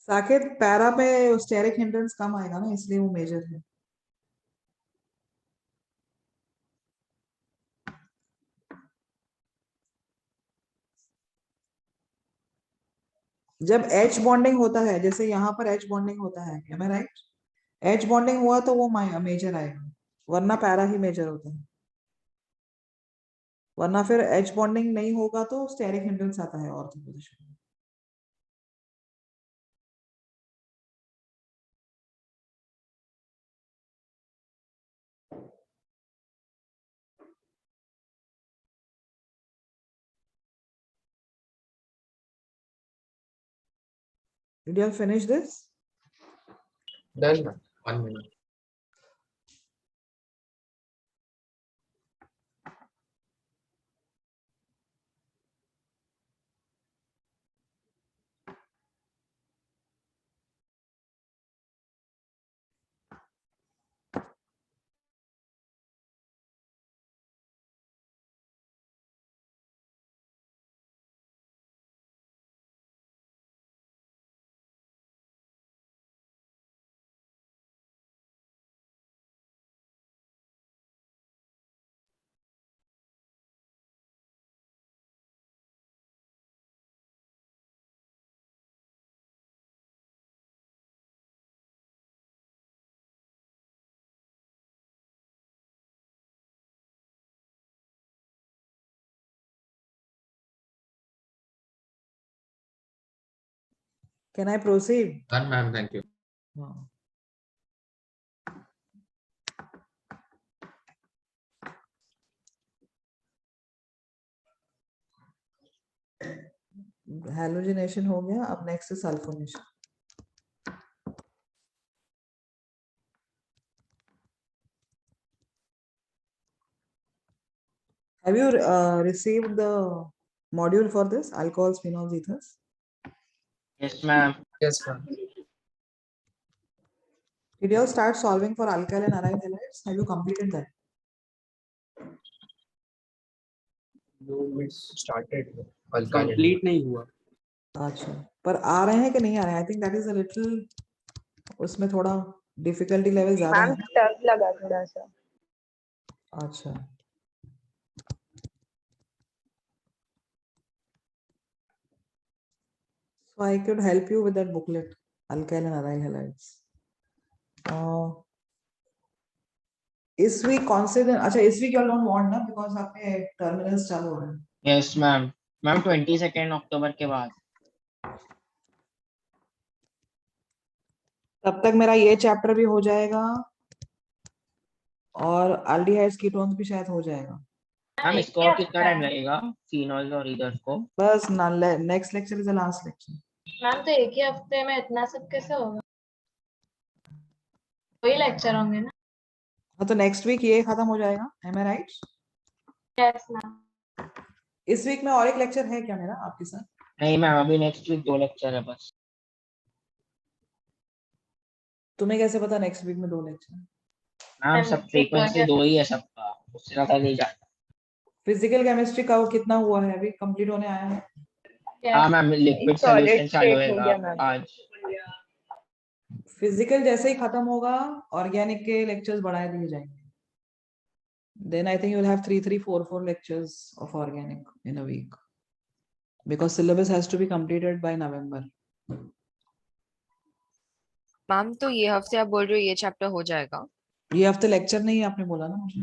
A: Saket para पे steric hindrance कम आएगा ना, इसलिए वो मेजर है. जब H बॉन्डिंग होता है, जैसे यहाँ पर H बॉन्डिंग होता है, am I right? H bonding हुआ तो वो मेजर आएगा, वरना पैरा ही मेजर होता है. वरना फिर H बॉन्डिंग नहीं होगा तो स्टेरिक हिंड्रेंस आता है ऑर्थो पोजीशन में. Did you all finish this?
E: Done, ma'am. 1 minute.
A: Can I proceed?
E: Done, ma'am. Thank you.
A: हाँ. Halogenation हो गया. अब next is sulfonation. Have you received the module for this alcohols, phenols, ethers?
G: Yes, ma'am.
E: Yes, ma'am.
A: Did you all start solving for alkyl and aryl halides? Have you completed that?
E: No, it's started. Complete नहीं हुआ.
A: अच्छा, पर आ रहे हैं कि नहीं आ रहे हैं? I think that is a little, उसमें थोड़ा difficulty level ज्यादा
B: मैम
A: है.
B: टफ लगा थोड़ा सा.
A: अच्छा. So I could help you with that booklet, alkyl and aryl halides. इस वीक कौन से दिन? अच्छा, इस week you all don't want ना, because आपके terminals चालू हो रहे हैं.
G: Yes, ma'am. मैम 22 अक्टूबर के बाद.
A: तब तक मेरा ये चैप्टर भी हो जाएगा और अल्डिहाइड्स कीटोन्स भी शायद हो जाएगा.
G: मैम इसको और कितना टाइम लगेगा फिनॉल और ईथर को?
A: बस next lecture is the last lecture.
F: Ma'am तो एक ही हफ्ते में इतना सब कैसे होगा? वही लेक्चर होंगे ना?
A: हाँ, तो नेक्स्ट वीक ये खत्म हो जाएगा. एम आई राइट?
F: Yes ma'am.
A: इस वीक में और एक लेक्चर है क्या मेरा आपके साथ?
G: नहीं मैम, अभी नेक्स्ट वीक 2 लेक्चर है बस.
A: तुम्हें कैसे पता नेक्स्ट वीक में 2 लेक्चर?
G: मैम सब फ्रीक्वेंसी 2 ही है सबका, उससे ज्यादा नहीं जाता.
A: फिजिकल केमिस्ट्री का वो कितना हुआ है? अभी कंप्लीट होने आया है.
G: हाँ मैम, लिक्विड
B: Solid
G: सॉल्यूशन चालू
B: state हो
G: होगा
B: गया मैम.
G: आज.
A: फिजिकल जैसे ही खत्म होगा ऑर्गेनिक के लेक्चर्स बढ़ा दिए जाएंगे. Then I think you'll have 3, 4 lectures of organic in a week because syllabus has to be completed by November.
D: Ma'am तो ये हफ्ते आप बोल रहे हो ये चैप्टर हो जाएगा?
A: ये हफ्ते लेक्चर नहीं आपने बोला ना मुझे.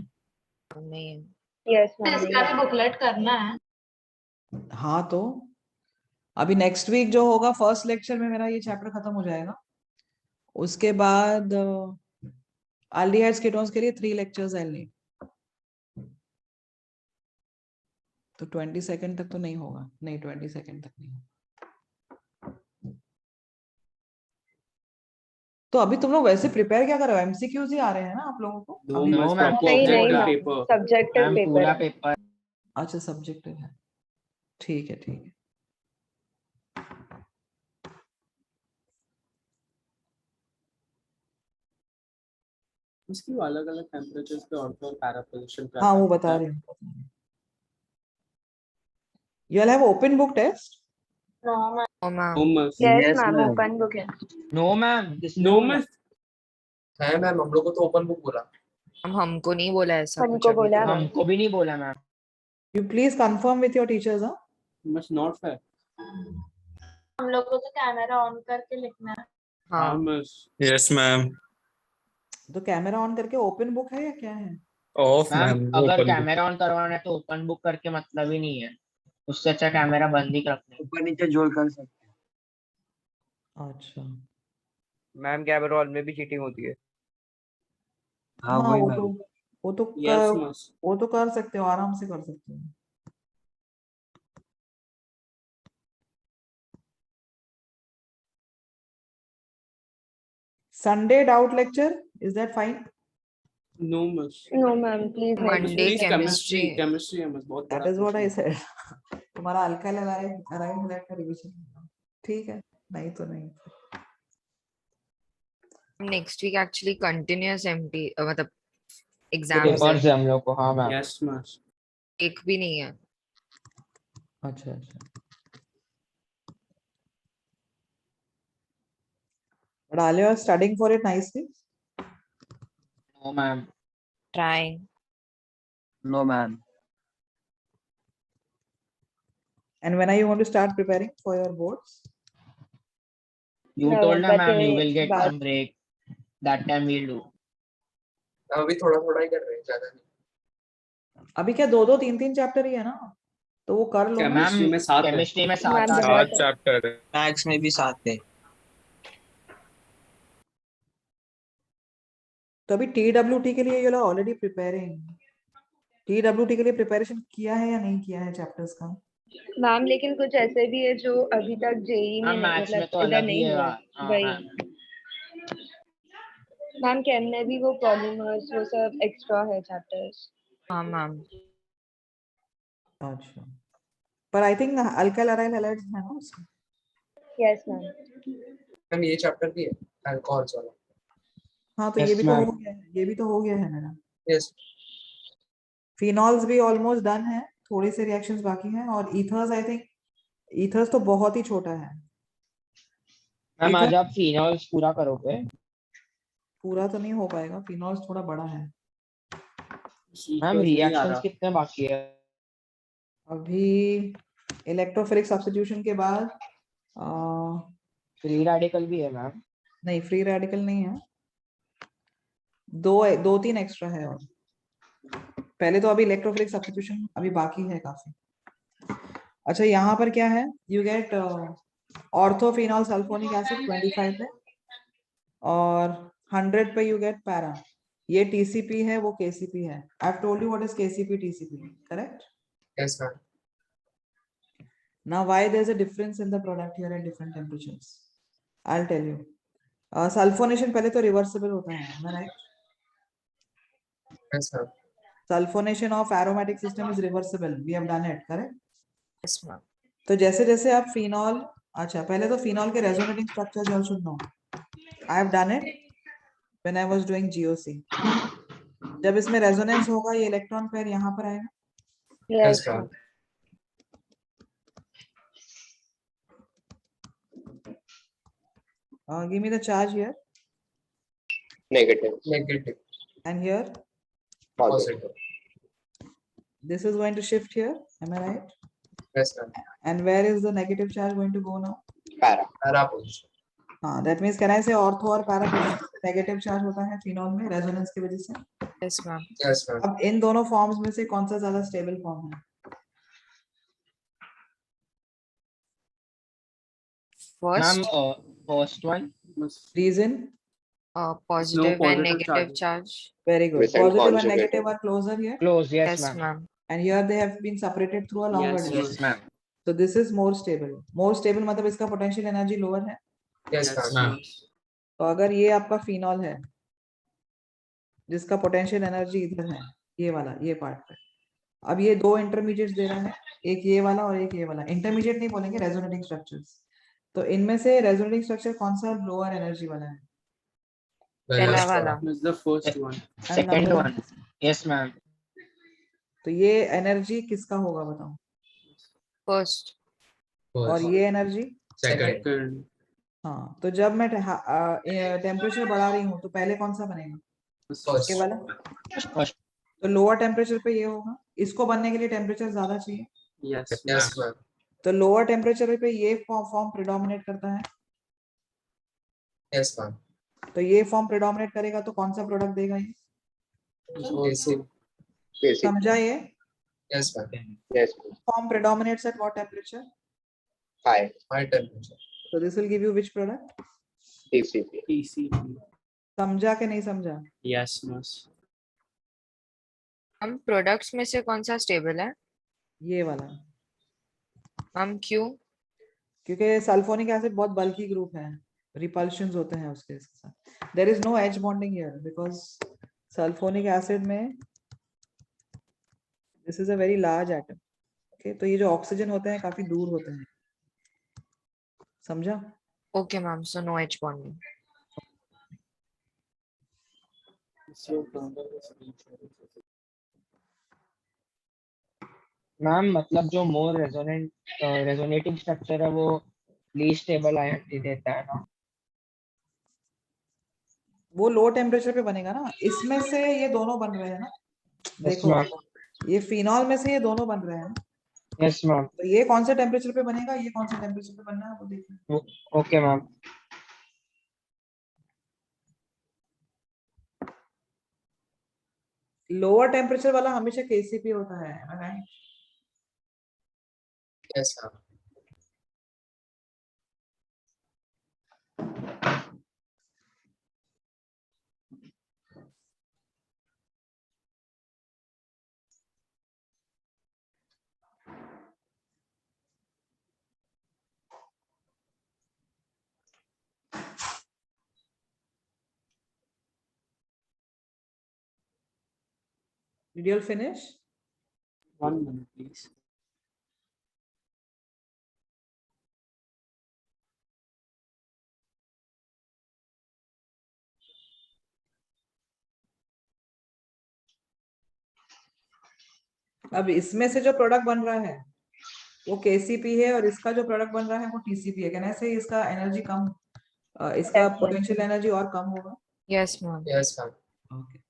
D: नहीं.
B: Yes ma'am.
F: इसका भी बुकलेट करना है.
A: हाँ, तो अभी नेक्स्ट वीक जो होगा फर्स्ट लेक्चर में मेरा ये चैप्टर खत्म हो जाएगा. उसके बाद अल्डिहाइड्स कीटोन्स के लिए 3 लेक्चर्स आई नीड. तो 22 तक तो नहीं होगा. नहीं, 22 तक नहीं होगा. तो अभी तुम लोग वैसे प्रिपेयर क्या कर रहे हो? एमसीक्यूज ही आ रहे हैं ना आप लोगों को? अभी?
G: नो मैम,
B: नहीं नहीं
G: objective
B: ma'am, subjective
G: ma'am
B: paper
G: पूरा
B: है.
G: पेपर.
A: अच्छा, सब्जेक्टिव है. ठीक है, ठीक है.
K: उसकी अलग अलग टेम्परेचर्स पे और पैरा पोजीशन.
A: हाँ, वो बता रहे हैं. You all have open book test?
F: No ma'am.
D: Oh ma'am.
B: Yes ma'am, open book है.
G: No ma'am, this
K: no ma'am.
E: है मैम, हम लोग को तो ओपन बुक बोला.
D: हमको नहीं बोला ऐसा कुछ
B: हमको
D: अभी
B: बोला
D: तक.
G: हमको भी नहीं बोला ma'am.
A: You please confirm with your teachers, huh?
K: Must not fair.
F: हम लोग को तो कैमरा ऑन करके लिखना है.
D: हाँ.
K: Yes ma'am.
A: तो कैमरा ऑन करके ओपन बुक है या क्या है?
K: Of
G: ma'am
K: ma'am.
G: अगर कैमरा ऑन करवाना है तो ओपन बुक करके मतलब ही नहीं है. उससे अच्छा कैमरा बंद ही रखना है.
C: ऊपर नीचे जोड़ कर सकते हैं.
A: अच्छा.
C: मैम कैमरा ऑन में भी चीटिंग होती है.
A: हाँ,
C: हाँ वही
A: वो
C: मैम.
A: तो
K: यस मस्ट.
A: वो तो कर सकते हो, आराम से कर सकते हो. Sunday doubt lecture, is that fine?
K: No miss.
B: No, ma'am, please. next
D: Monday
B: week.
K: Please
D: chemistry.
K: chemistry है, बहुत
A: That
K: बड़ा
A: is what I
K: question है.
A: said. तुम्हारा alkyl halide का revision. ठीक है, नहीं तो नहीं.
D: Next week actually continuous MT मतलब एग्जाम
G: पेपर्स है हम लोग को, हाँ मैम.
K: Yes miss.
D: एक भी नहीं है.
A: अच्छा अच्छा. But all you are studying for it nicely.
G: No ma'am.
D: Trying.
C: No, ma'am.
A: And when are you going to start preparing for your boards?
G: You
B: No,
G: told her
B: but
G: ma'am you will get
B: but-
G: some break. That time we'll do.
E: अभी थोड़ा थोड़ा ही कर रहे हैं, ज्यादा नहीं.
A: अभी क्या 2-2 3-3 चैप्टर ही है ना, तो वो कर लो ना.
K: Chemistry में 7 है.
G: केमिस्ट्री में
B: Ma'am,
G: 7
B: बहुत है.
C: चैप्टर मैथ्स में भी 7 है.
A: तो अभी TWT के लिए ये लोग ऑलरेडी प्रिपेयरिंग. TWT के लिए प्रिपरेशन किया है या नहीं किया है चैप्टर्स का?
B: मैम लेकिन कुछ ऐसे भी है जो अभी तक जेई में
G: हाँ मैथ्स में
B: मतलब
G: तो
B: इधर
G: अलग ही
B: नहीं
G: है.
B: हुआ.
G: हाँ,
B: वही
G: मैम.
B: मैम केम में भी वो पॉलीमर्स वो सब एक्स्ट्रा है चैप्टर्स.
D: हाँ मैम.
A: अच्छा, पर I think alkyl aryl halides है ना उसमें.
B: Yes ma'am.
E: मैम ये चैप्टर भी है, अल्कोहल्स वाला.
A: हाँ तो
G: Yes,
A: ये भी तो
G: ma'am.
A: हो गया है, ये भी तो हो गया है मेरा.
E: यस.
A: फिनॉल्स भी ऑलमोस्ट डन है, थोड़ी से रिएक्शंस बाकी हैं. और ईथर्स आई थिंक ईथर्स तो बहुत ही छोटा है.
G: मैम आज आप फिनॉल्स पूरा करोगे?
A: पूरा तो नहीं हो पाएगा, फिनॉल्स थोड़ा बड़ा है.
G: मैम रिएक्शंस कितने बाकी है?
A: अभी इलेक्ट्रोफिलिक सब्स्टिट्यूशन के बाद
G: फ्री रेडिकल भी है मैम.
A: नहीं, फ्री रेडिकल नहीं है. 2-3 एक्स्ट्रा है. और पहले तो अभी इलेक्ट्रोफिलिक सब्स्टिट्यूशन अभी बाकी है काफी. अच्छा, यहाँ पर क्या है, यू गेट ऑर्थोफिनॉल सल्फोनिक एसिड 25 पे और 100 पे यू गेट पैरा. ये TCP है, वो KCP है. I have told you what is KCP TCP, correct?
E: Yes ma'am.
A: Now why there's a difference in the product here at different temperatures? I'll tell you. Sulfonation पहले तो reversible होता है, am I right?
E: Yes ma'am.
A: Sulfonation of aromatic system is reversible. We have done it, correct?
D: Yes ma'am.
A: तो जैसे जैसे आप phenol, अच्छा पहले तो phenol के resonating structures you should know. I have done it when I was doing GOC. जब इसमें resonance होगा, ये electron pair यहाँ पर आएगा.
E: Yes ma'am.
A: Give me the charge here
H: Negative.
E: Negative.
A: and here.
H: Positive.
E: Positive.
A: This is going to shift here, am I right?
E: Yes ma'am.
A: And where is the negative charge going to go now?
H: Para.
E: Para position.
A: हाँ, that means can I say ortho और para negative charge होता है phenol में resonance की वजह से.
D: Yes ma'am.
E: Yes ma'am.
A: अब इन दोनों फॉर्म्स में से कौन सा ज्यादा स्टेबल फॉर्म है?
G: Ma'am
D: First
G: first one.
A: Reason?
D: positive and
K: positive
D: negative
K: charges.
D: charge.
A: Very good.
H: With and
A: Positive and
H: conjugated.
A: negative are closer here,
G: close.
D: Yes
G: yes ma'am.
D: ma'am.
A: and here they have been separated through a longer
K: Yes,
A: distance.
G: Yes ma'am.
A: So this is more stable. More stable मतलब इसका potential energy lower है.
E: Yes ma'am.
A: तो अगर ये आपका phenol है जिसका potential energy इधर है, ये वाला, ये पार्ट पे, अब ये दो इंटरमीडिएट्स दे रहा है, एक ये वाला और एक ये वाला. इंटरमीडिएट नहीं बोलेंगे, रेजोनेटिंग स्ट्रक्चर्स. तो इनमें से रेजोनेटिंग स्ट्रक्चर कौन सा लोअर एनर्जी वाला है?
D: पहला वाला.
K: Is the first one.
A: And
G: second
A: number-
G: one. Yes ma'am.
A: तो ये एनर्जी किसका होगा बताओ?
D: First.
A: और ये एनर्जी?
E: सेकंड.
K: Second.
A: हाँ, तो जब मैं टेम्परेचर बढ़ा रही हूँ तो पहले कौन सा बनेगा?
E: फर्स्ट.
A: ये वाला.
G: फर्स्ट.
A: तो लोअर टेम्परेचर पे ये होगा. इसको बनने के लिए टेम्परेचर ज्यादा चाहिए,
K: Yes.
E: Yes ma'am.
A: तो लोअर टेम्परेचर पे ये फॉर्म प्रिडोमिनेट करता है.
E: Yes ma'am.
A: तो ये फॉर्म प्रिडोमिनेट करेगा तो कौन सा प्रोडक्ट देगा ये?
E: बेसिक.
H: Basic.
A: समझा ये?
E: Yes ma'am.
H: Yes.
A: Form predominates at what temperature?
H: High.
E: High temperature.
A: So this will give you which product?
H: TCP.
K: TCP.
A: समझा के नहीं समझा?
K: Yes, miss.
D: हम प्रोडक्ट्स में से कौन सा स्टेबल है?
A: ये वाला.
D: हम क्यों?
A: क्योंकि सल्फोनिक एसिड बहुत बल्की ग्रुप है, रिपल्शंस होते हैं उसके साथ. There is no H bonding here because sulfonic acid में this is a very large atom. Okay, तो ये जो ऑक्सीजन होते हैं काफी दूर होते हैं, समझा?
D: Okay, ma'am. So no H bonding.
G: Ma'am मतलब जो मोर रेजोनेटिंग स्ट्रक्चर है वो लीस्ट स्टेबल आयन देता है ना?
A: वो लो टेम्परेचर पे बनेगा ना, इसमें से ये दोनों बन रहे हैं ना, देखो ये फिनॉल में से ये दोनों बन रहे हैं,
G: यस मैम.
A: तो ये कौन से टेम्परेचर पे बनेगा, ये कौन से टेम्परेचर पे बनना है वो देखिए.
G: Okay ma'am.
A: लोअर टेम्परेचर वाला हमेशा केसीपी होता है, right?
E: Yes ma'am.
A: Did you all finish?
K: 1 minute, please.
A: अब इसमें से जो प्रोडक्ट बन रहा है वो केसीपी है और इसका जो प्रोडक्ट बन रहा है वो टीसीपी है, कहने से इसका एनर्जी कम, इसका पोटेंशियल एनर्जी और कम होगा.
D: Yes, ma'am.
E: Yes ma'am.
A: Okay,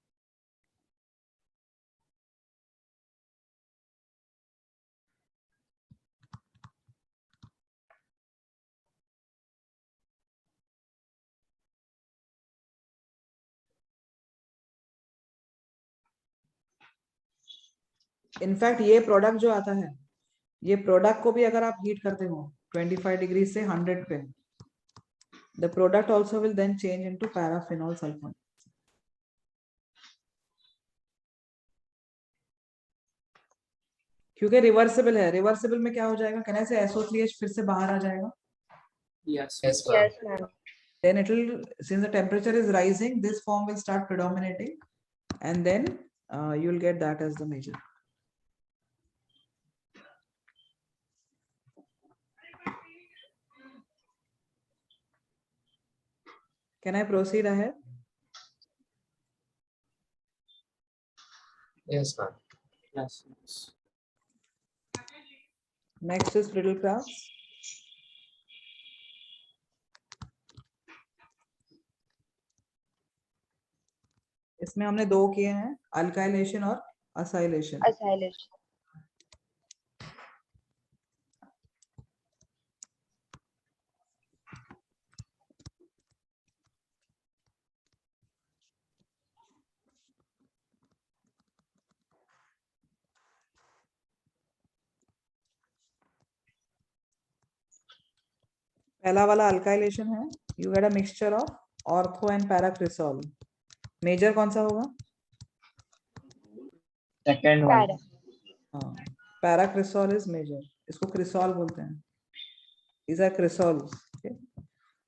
A: in fact ये प्रोडक्ट जो आता है, ये प्रोडक्ट को भी अगर आप हीट करते हो 25 डिग्री से 100 पे, the product also will then change into paraphenol sulphonate. क्योंकि रिवर्सिबल है, रिवर्सिबल में क्या हो जाएगा, कहने से SO3H फिर से बाहर आ जाएगा.
K: Yes.
E: Yes ma'am.
B: Yes, ma'am.
A: Then it will, since the temperature is rising, this form will start predominating, and then you will get that as the major. Can I proceed ahead?
E: Yes ma'am.
K: Yes.
A: Next is Friedel-Crafts. इसमें हमने दो किए हैं, alkylation और acylation.
B: Acylation.
A: पहला वाला alkylation है, you get a mixture of ortho and paracresol. Major कौन सा होगा?
G: Second one.
B: Para.
A: हाँ, पैराक्रिसॉल इज मेजर, इसको क्रिसॉल बोलते हैं. These are crisols. Okay,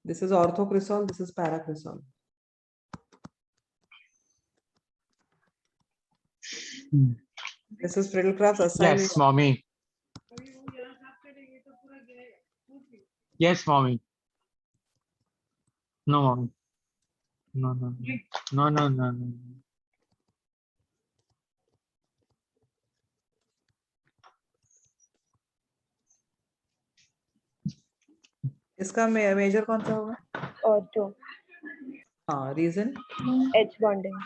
A: this is orthocrisol, this is paracrisol. This is Friedel-Crafts acylation.
J: Yes, mommy. Yes, mommy. No, mommy. No, no, no. No, no, no, no.
A: इसका major कौन सा होगा?
B: Ortho.
A: हाँ, reason?
B: H bonding.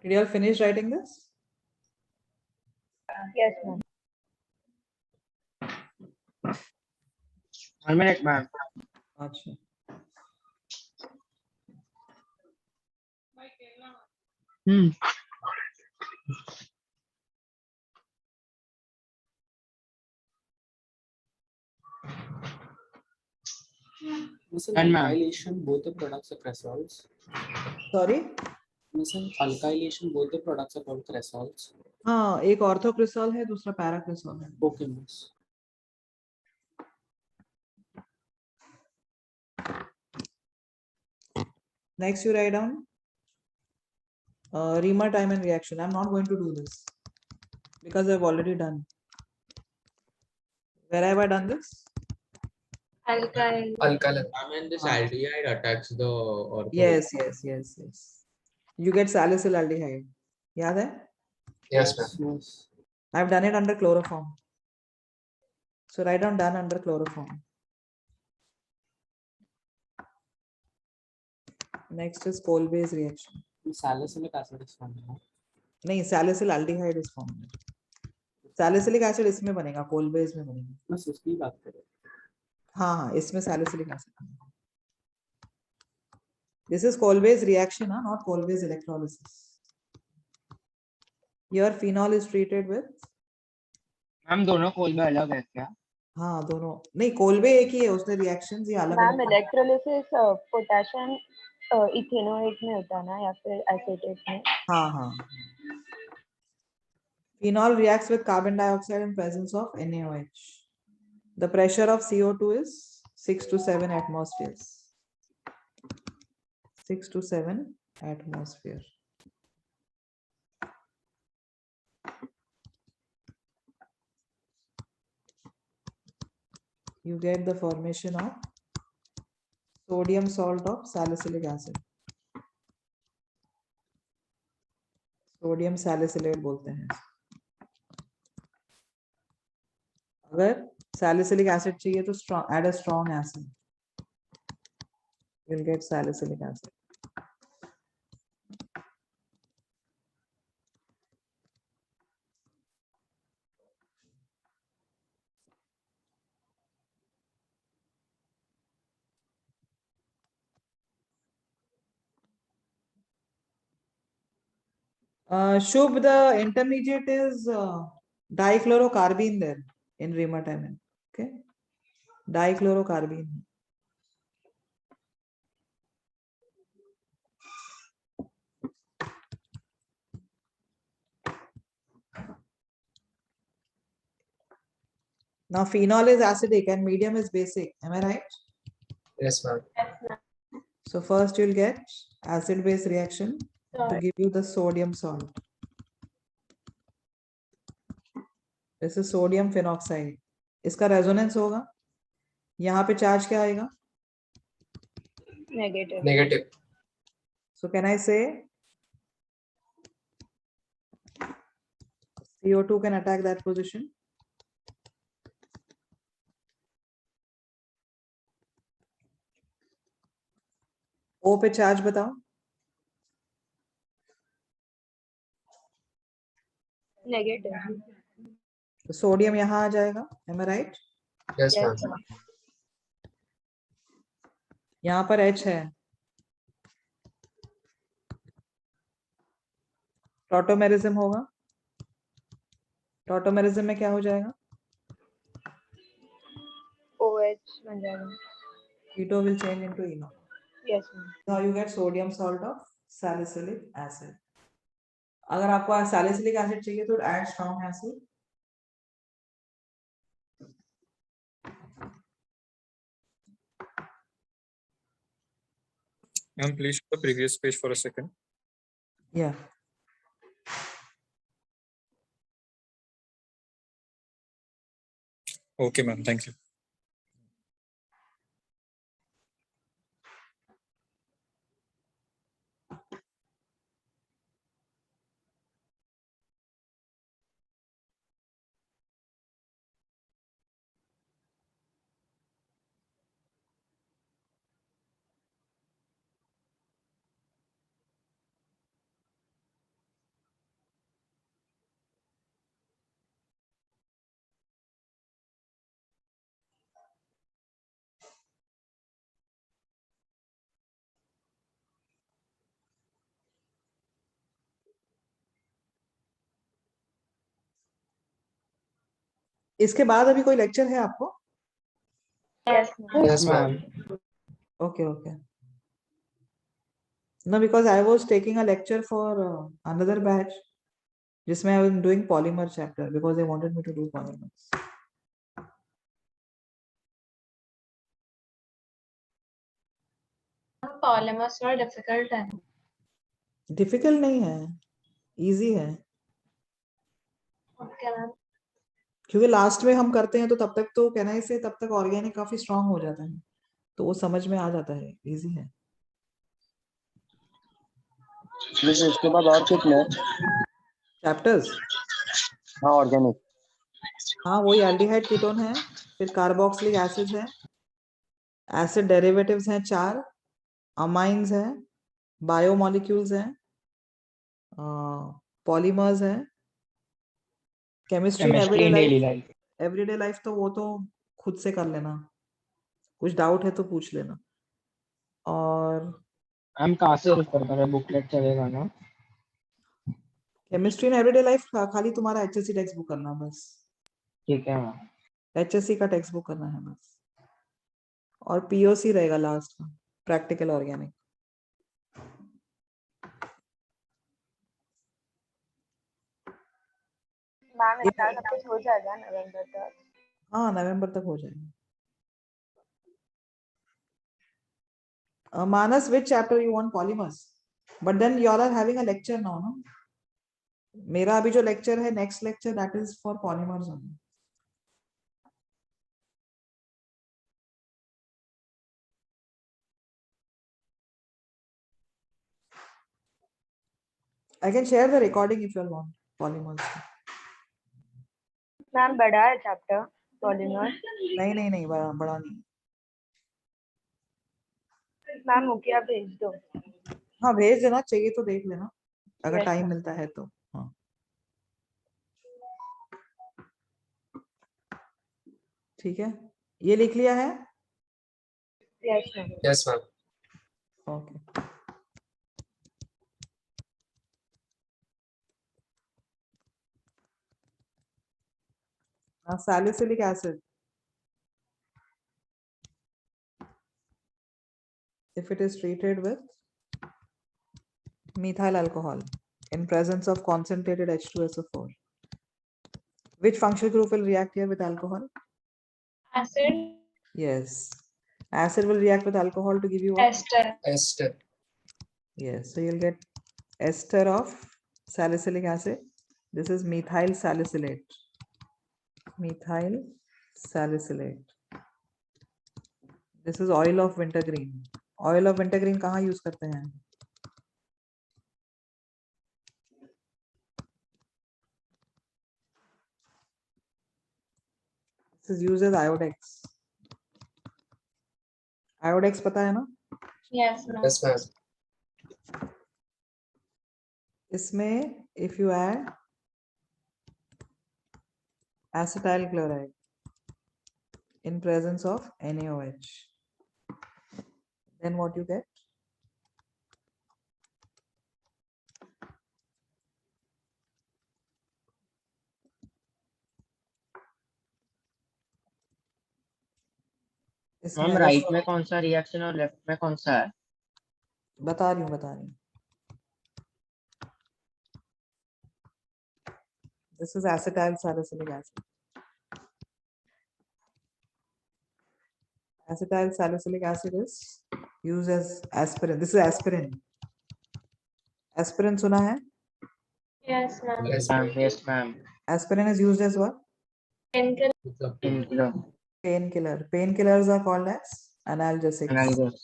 A: Did you all finish writing this?
B: Yes, ma'am.
G: 1 minute, ma'am.
A: Acha.
K: Listen,
G: Done, ma'am.
K: alkylation, both the products are cresols.
A: Sorry?
K: Listen, alkylation, both the products are called cresols.
A: हाँ, एक ऑर्थोक्रिसॉल है, दूसरा पैराक्रिसॉल है.
K: Okay, miss.
A: Next, you write down Riemann time and reaction. I'm not going to do this because I've already done. Where have I done this?
F: Alkyl.
E: Alkaline.
H: I mean, this
A: Ah.
H: aldehyde attacks the ortho.
A: Yes. You get salicylaldehyde. याद है?
E: Yes, ma'am.
K: Yes.
A: I've done it under chloroform. So write down done under chloroform. Next is Kolbe's reaction.
K: Salicylic acid is formed.
A: नहीं, salicylaldehyde is formed. Salicylic acid इसमें बनेगा, Kolbe's में बनेगा.
K: बस उसकी बात करें.
A: हाँ, इसमें salicylic acid. This is Kolbe's reaction, not Kolbe's electrolysis. Here phenol is treated with.
G: Ma'am दोनों कोल में अलग है क्या?
A: हाँ, दोनों नहीं, कोलबे एक ही है, उसने रिएक्शंस ही अलग
B: मैम
A: अलग.
B: इलेक्ट्रोलिसिस पोटेशियम इथेनोएट में होता है ना या फिर एसीटेट में?
A: हाँ. Phenol reacts with carbon dioxide in presence of NaOH. The pressure of CO2 is 6 to 7 atmospheres. 6 to 7 atmosphere. You get the formation of sodium salt of salicylic acid. Sodium salicylate बोलते हैं. अगर salicylic acid चाहिए तो add a strong acid. You'll get salicylic acid. Shubh, the intermediate is dichlorocarbene there in rheumatoid. Okay, dichlorocarbene. Now phenol is acidic and medium is basic. Am I right?
E: Yes, ma'am.
A: So first you'll get acid-base reaction to give you the sodium salt. This is sodium phenoxide. इसका resonance होगा. यहाँ पे charge क्या आएगा?
B: Negative.
E: Negative.
A: So can I say CO2 can attack that position? O पे charge बताओ.
B: Negative.
A: तो sodium यहाँ आ जाएगा. Am I right?
E: Yes, ma'am.
A: यहाँ पर H है. टॉटोमेरिज्म होगा. टॉटोमेरिज्म में क्या हो जाएगा?
B: OH बन जाएगा.
A: Keto will change into eno.
B: Yes, ma'am.
A: Now you get sodium salt of salicylic acid. अगर आपको salicylic acid चाहिए तो add strong acid.
L: Ma'am, please show the previous page for a second.
A: Yeah.
L: Okay, ma'am. Thank you.
A: इसके बाद अभी कोई lecture है आपको?
B: Yes, ma'am.
E: Yes, ma'am.
A: Okay, okay. No, because I was taking a lecture for another batch, जिसमें I was doing polymer chapter because they wanted me to do polymers.
F: Polymers थोड़ा difficult है.
A: Difficult नहीं है, easy है.
F: Okay, ma'am.
A: क्योंकि last में हम करते हैं तो तब तक तो कहना से तब तक ऑर्गेनिक काफी स्ट्रांग हो जाता है, तो वो समझ में आ जाता है, इजी है.
C: इसके बाद और कितने?
A: चैप्टर्स?
C: हाँ ऑर्गेनिक.
A: हाँ वही एल्डिहाइड कीटोन है, फिर कार्बोक्सिलिक एसिड है, एसिड डेरिवेटिव्स हैं 4, अमाइंस हैं, बायोमोलिक्यूल्स हैं, पॉलीमर्स हैं, chemistry
G: chemistry in daily life.
A: Everyday life तो वो तो खुद से कर लेना, कुछ डाउट है तो पूछ लेना. और
G: हम कहाँ से रेफर कर रहे हैं? बुकलेट चलेगा ना?
A: केमिस्ट्री इन एवरीडे लाइफ खाली तुम्हारा एचएससी टेक्स्ट बुक करना बस.
G: ठीक है मैम.
A: एचएससी का टेक्स्ट बुक करना है बस. और पीओसी रहेगा लास्ट में, प्रैक्टिकल ऑर्गेनिक.
B: मैम इसका सब कुछ हो जाएगा नवंबर तक.
A: हाँ नवंबर तक हो जाएगा. Manas, which chapter you want polymers? But then you all are having a lecture now, no? मेरा अभी जो lecture है, next lecture, that is for polymers only. I can share the recording if you all want polymers.
B: Ma'am बड़ा है chapter polymer.
A: नहीं बड़ा नहीं.
B: Ma'am मुझे आप भेज दो.
A: हाँ भेज देना, चाहिए तो देख लेना अगर
B: Yes,
A: टाइम
B: ma'am.
A: मिलता है तो. हाँ ठीक है, ये लिख लिया है.
B: Yes, ma'am.
E: Yes, ma'am.
A: Okay. Salicylic acid, if it is treated with methyl alcohol in presence of concentrated H2SO4, which functional group will react here with alcohol?
F: Acid.
A: Yes, acid will react with alcohol to give you what?
F: Ester.
E: Ester.
A: Yes, so you'll get ester of salicylic acid. This is methyl salicylate. Methyl salicylate. This is oil of wintergreen. Oil of wintergreen कहाँ use करते हैं? This is used as iodex. Iodex पता है ना?
F: Yes, ma'am.
E: Yes, ma'am.
A: इसमें if you add acetyl chloride in presence of NaOH, then what you get? इसमें
G: ma'am
A: अगर
G: right में कौन सा रिएक्शन और लेफ्ट में कौन सा है?
A: बता रही हूँ. This is acetyl salicylic acid. Acetyl salicylic acid is used as aspirin. This is aspirin. Aspirin सुना है?
F: Yes, ma'am.
E: Yes,
G: ma'am.
E: ma'am.
G: Yes ma'am.
A: Aspirin is used as what?
F: Painkiller.
A: Painkiller. Painkillers are called as analgesics.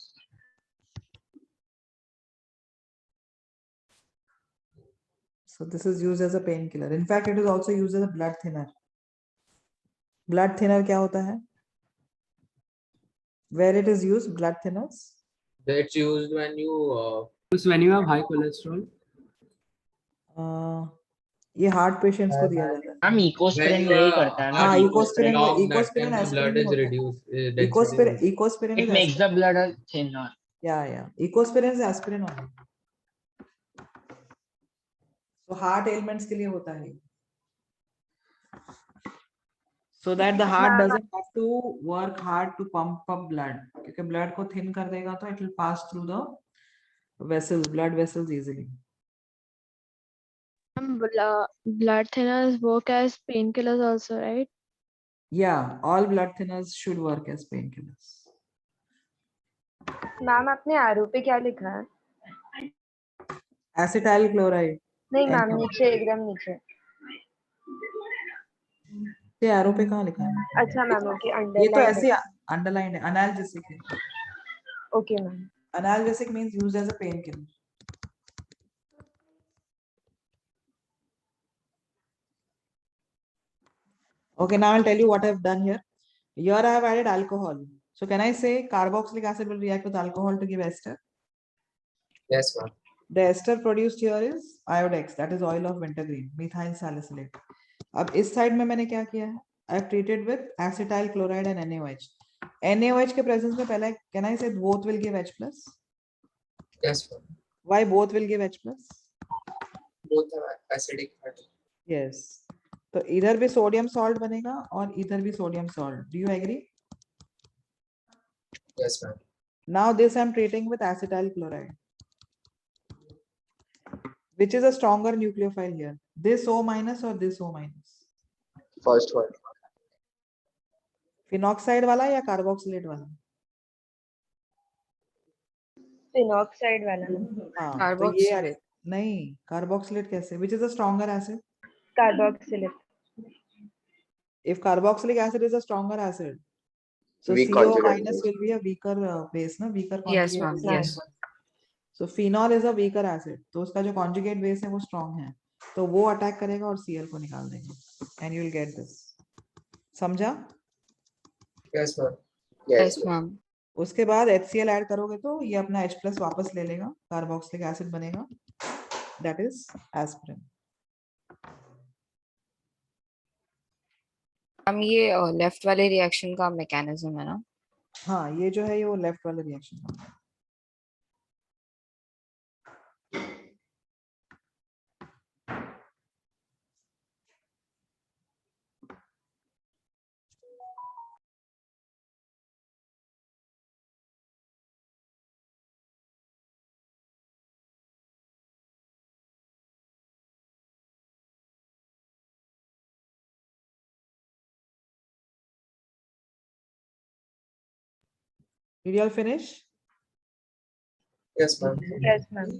A: So this is used as a painkiller. In fact, it is also used as a blood thinner. Blood thinner क्या होता है? Where it is used, blood thinners?
H: That's used when you
K: have high cholesterol.
A: ये heart patients को दिया जाता है.
G: Ma'am Ecosprin यही करता है ना?
A: हाँ,
G: Ecosprin.
A: Ecosprin
H: blood is reduced.
A: Ecosprin
G: It makes the blood thinner.
A: Yeah. Ecosprin is aspirin only. So heart ailments के लिए होता है. so that the heart
B: Ma'am,
A: doesn't have to work hard to pump up blood. क्योंकि blood को thin कर देगा तो it will pass through the vessels, blood vessels easily.
I: Blood thinners work as painkillers also, right?
A: Yeah, all blood thinners should work as painkillers.
B: Ma'am आपने RO पे क्या लिखा है?
A: Acetyl chloride.
B: नहीं मैम, नीचे एकदम नीचे.
A: ये एरो पे कहाँ लिखा है?
B: अच्छा मैम, ओके,
A: ये तो
B: अंडरलाइन.
A: ऐसे अंडरलाइन है. Analgesic है.
B: Okay ma'am.
A: Analgesic means used as a painkiller. Okay, now I'll tell you what I've done here. Here I have added alcohol. So can I say carboxylic acid will react with alcohol to give ester?
E: Yes, ma'am.
A: The ester produced here is iodex, that is oil of wintergreen, methyl salicylate. अब इस side में मैंने क्या किया है? I have treated with acetyl chloride and NaOH. NaOH के presence में पहले can I say both will give H plus?
E: Yes, ma'am.
A: Why both will give H plus?
E: Both are acidic.
A: Yes. तो इधर भी सोडियम सॉल्ट बनेगा और इधर भी sodium salt. Do you agree?
E: Yes, ma'am.
A: Now this I am treating with acetyl chloride. Which is a stronger nucleophile here? This O minus or this O minus?
C: First one.
A: Phenoxide वाला या carboxylate वाला?
B: Phenoxide वाला ma'am.
A: हाँ, तो ये
D: Carboxylate.
A: नहीं, carboxylate कैसे? Which is a stronger acid?
B: Carboxylic.
A: If carboxylic acid is a stronger acid, so
C: Weak
A: CO
C: conjugate
A: minus
C: base.
A: will be a weaker base, ना? Weaker
D: Yes,
A: conjugate
D: ma'am.
A: base.
D: Yes.
A: So phenol is a weaker acid. तो उसका जो conjugate base है वो strong है. तो वो attack करेगा और Cl को निकाल देगा. And you will get this. समझा?
E: Yes, ma'am.
D: Yes, ma'am.
A: उसके बाद HCl ऐड करोगे तो ये अपना H plus वापस ले लेगा. कार्बोक्सिलिक एसिड बनेगा. That is aspirin.
D: हम ये लेफ्ट वाले रिएक्शन का मैकेनिज्म है ना?
A: हाँ, ये जो है ये वो लेफ्ट वाले रिएक्शन का. Did you all finish?
E: Yes, ma'am.
B: Yes ma'am.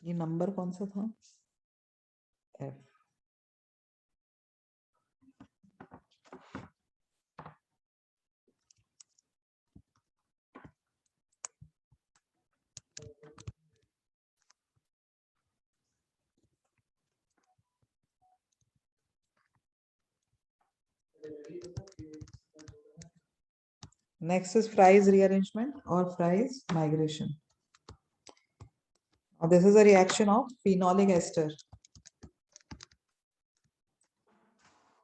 A: ये नंबर कौन सा था? F. Next is Fry's rearrangement or Fry's migration. Now this is a reaction of phenolic ester.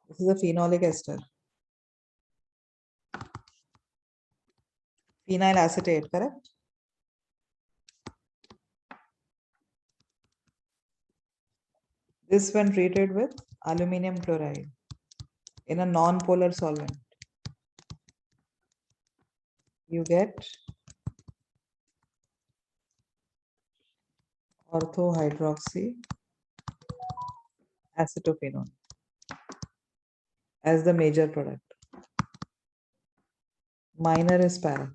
A: This is a phenolic ester. Phenyl acetate, correct? This when treated with aluminum chloride in a non-polar solvent, you get orthohydroxy acetophenone as the major product. Minor is para.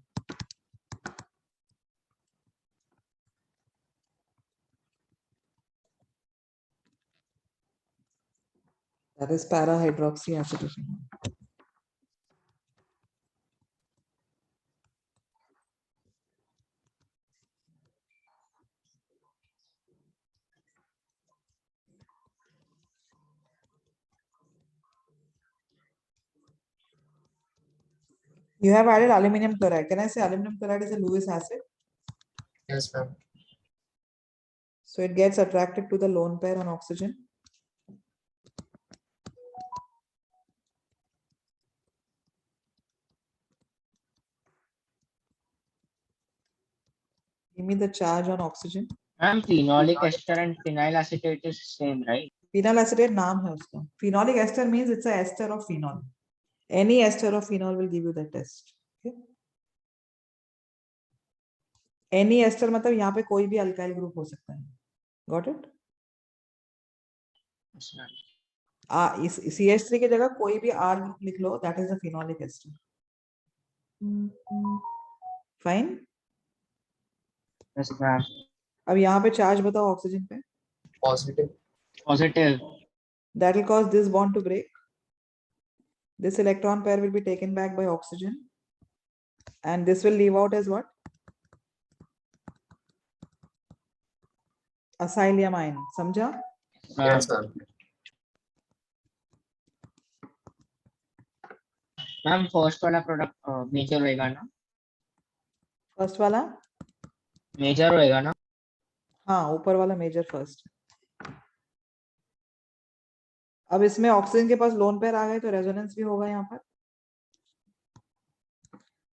A: That is para-hydroxy acetophenone. You have added aluminum chloride. Can I say aluminum chloride is a Lewis acid?
E: Yes, ma'am.
A: So it gets attracted to the lone pair on oxygen. Give me the charge on oxygen.
G: Ma'am phenolic ester and phenyl acetate is same, right?
A: Phenyl acetate नाम है उसका. Phenolic ester means it's a ester of phenol. Any ester of phenol will give you that test. Okay? Any ester मतलब यहाँ पे कोई भी alkyl group हो सकता है. Got it?
G: Yes, ma'am.
A: इस CH3 की जगह कोई भी R लिख लो. That is a phenolic ester. Fine.
G: Yes, ma'am.
A: अब यहाँ पे चार्ज बताओ ऑक्सीजन पे.
E: Positive.
G: Positive.
A: That will cause this bond to break. This electron pair will be taken back by oxygen, and this will leave out as what? Acylamine. समझा?
E: Yes, ma'am.
G: Ma'am first वाला product major होएगा ना?
A: First वाला?
G: Major होएगा ना?
A: हाँ, ऊपर वाला मेजर फर्स्ट. अब इसमें ऑक्सीजन के पास लोन पेयर आ गए तो रेजोनेंस भी होगा यहाँ पर.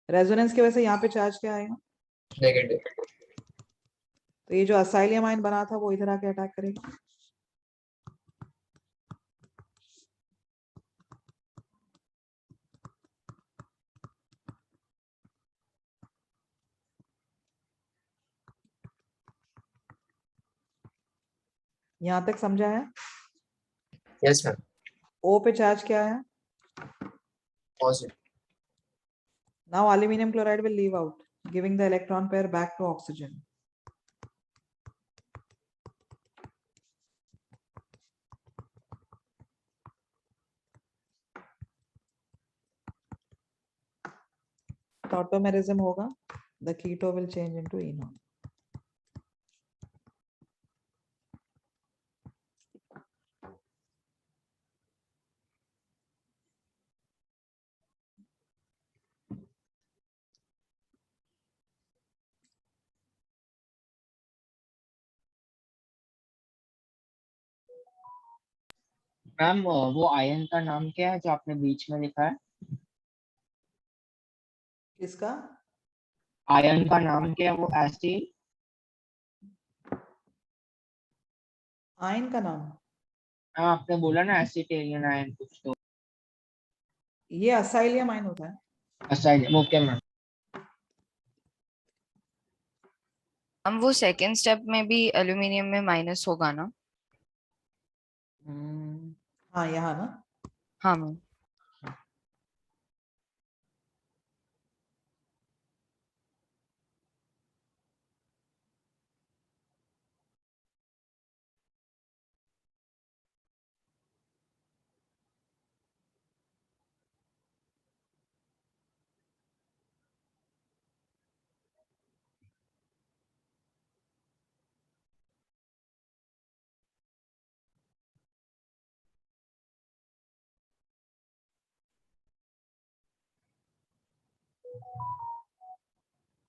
A: रेजोनेंस की वजह से यहाँ पे चार्ज क्या आएगा?
E: Negative.
A: तो ये जो असाइलियमाइन बना था वो इधर आके अटैक करेगा. यहाँ तक समझा है?
E: Yes, ma'am.
A: O पे चार्ज क्या है?
E: Positive.
A: Now aluminum chloride will leave out, giving the electron pair back to oxygen. Tautomerism होगा. The keto will change into enol.
G: Ma'am वो आयन का नाम क्या है जो आपने बीच में लिखा है?
A: किसका?
G: आयन का नाम क्या है? वो एसिड
A: आयन का नाम?
G: आपने बोला ना एसिटेरियन आयन कुछ तो.
A: ये असाइलियम आयन होता है.
G: Aside okay ma'am.
D: हम वो सेकंड स्टेप में भी एल्यूमिनियम में माइनस होगा ना?
A: हाँ, यहाँ ना.
D: हाँ मैम.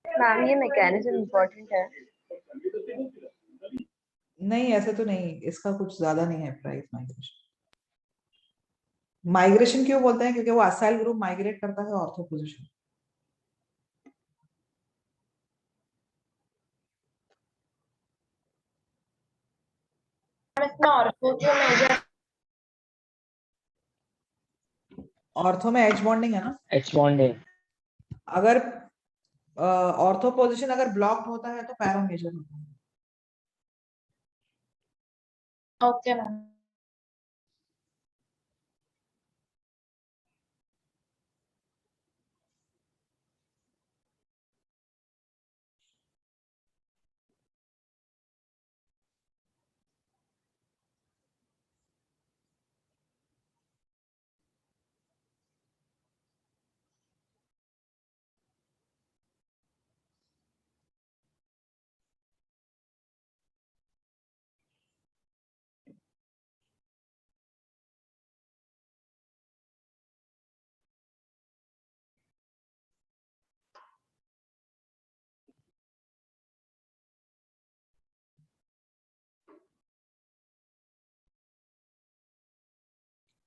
B: मैम ये मैकेनिज्म इम्पोर्टेंट है.
A: नहीं, ऐसे तो नहीं. इसका कुछ ज्यादा नहीं है प्राइस माइग्रेशन. माइग्रेशन क्यों बोलते हैं? क्योंकि वो असाइल ग्रुप माइग्रेट करता है ऑर्थो पोजीशन.
F: इसमें ऑर्थो क्यों मेजर?
A: ऑर्थो में एच बॉन्डिंग है ना.
G: H bonding.
A: अगर ऑर्थो पोजीशन अगर ब्लॉक्ड होता है तो पैरा मेजर होता है.
F: Okay ma'am.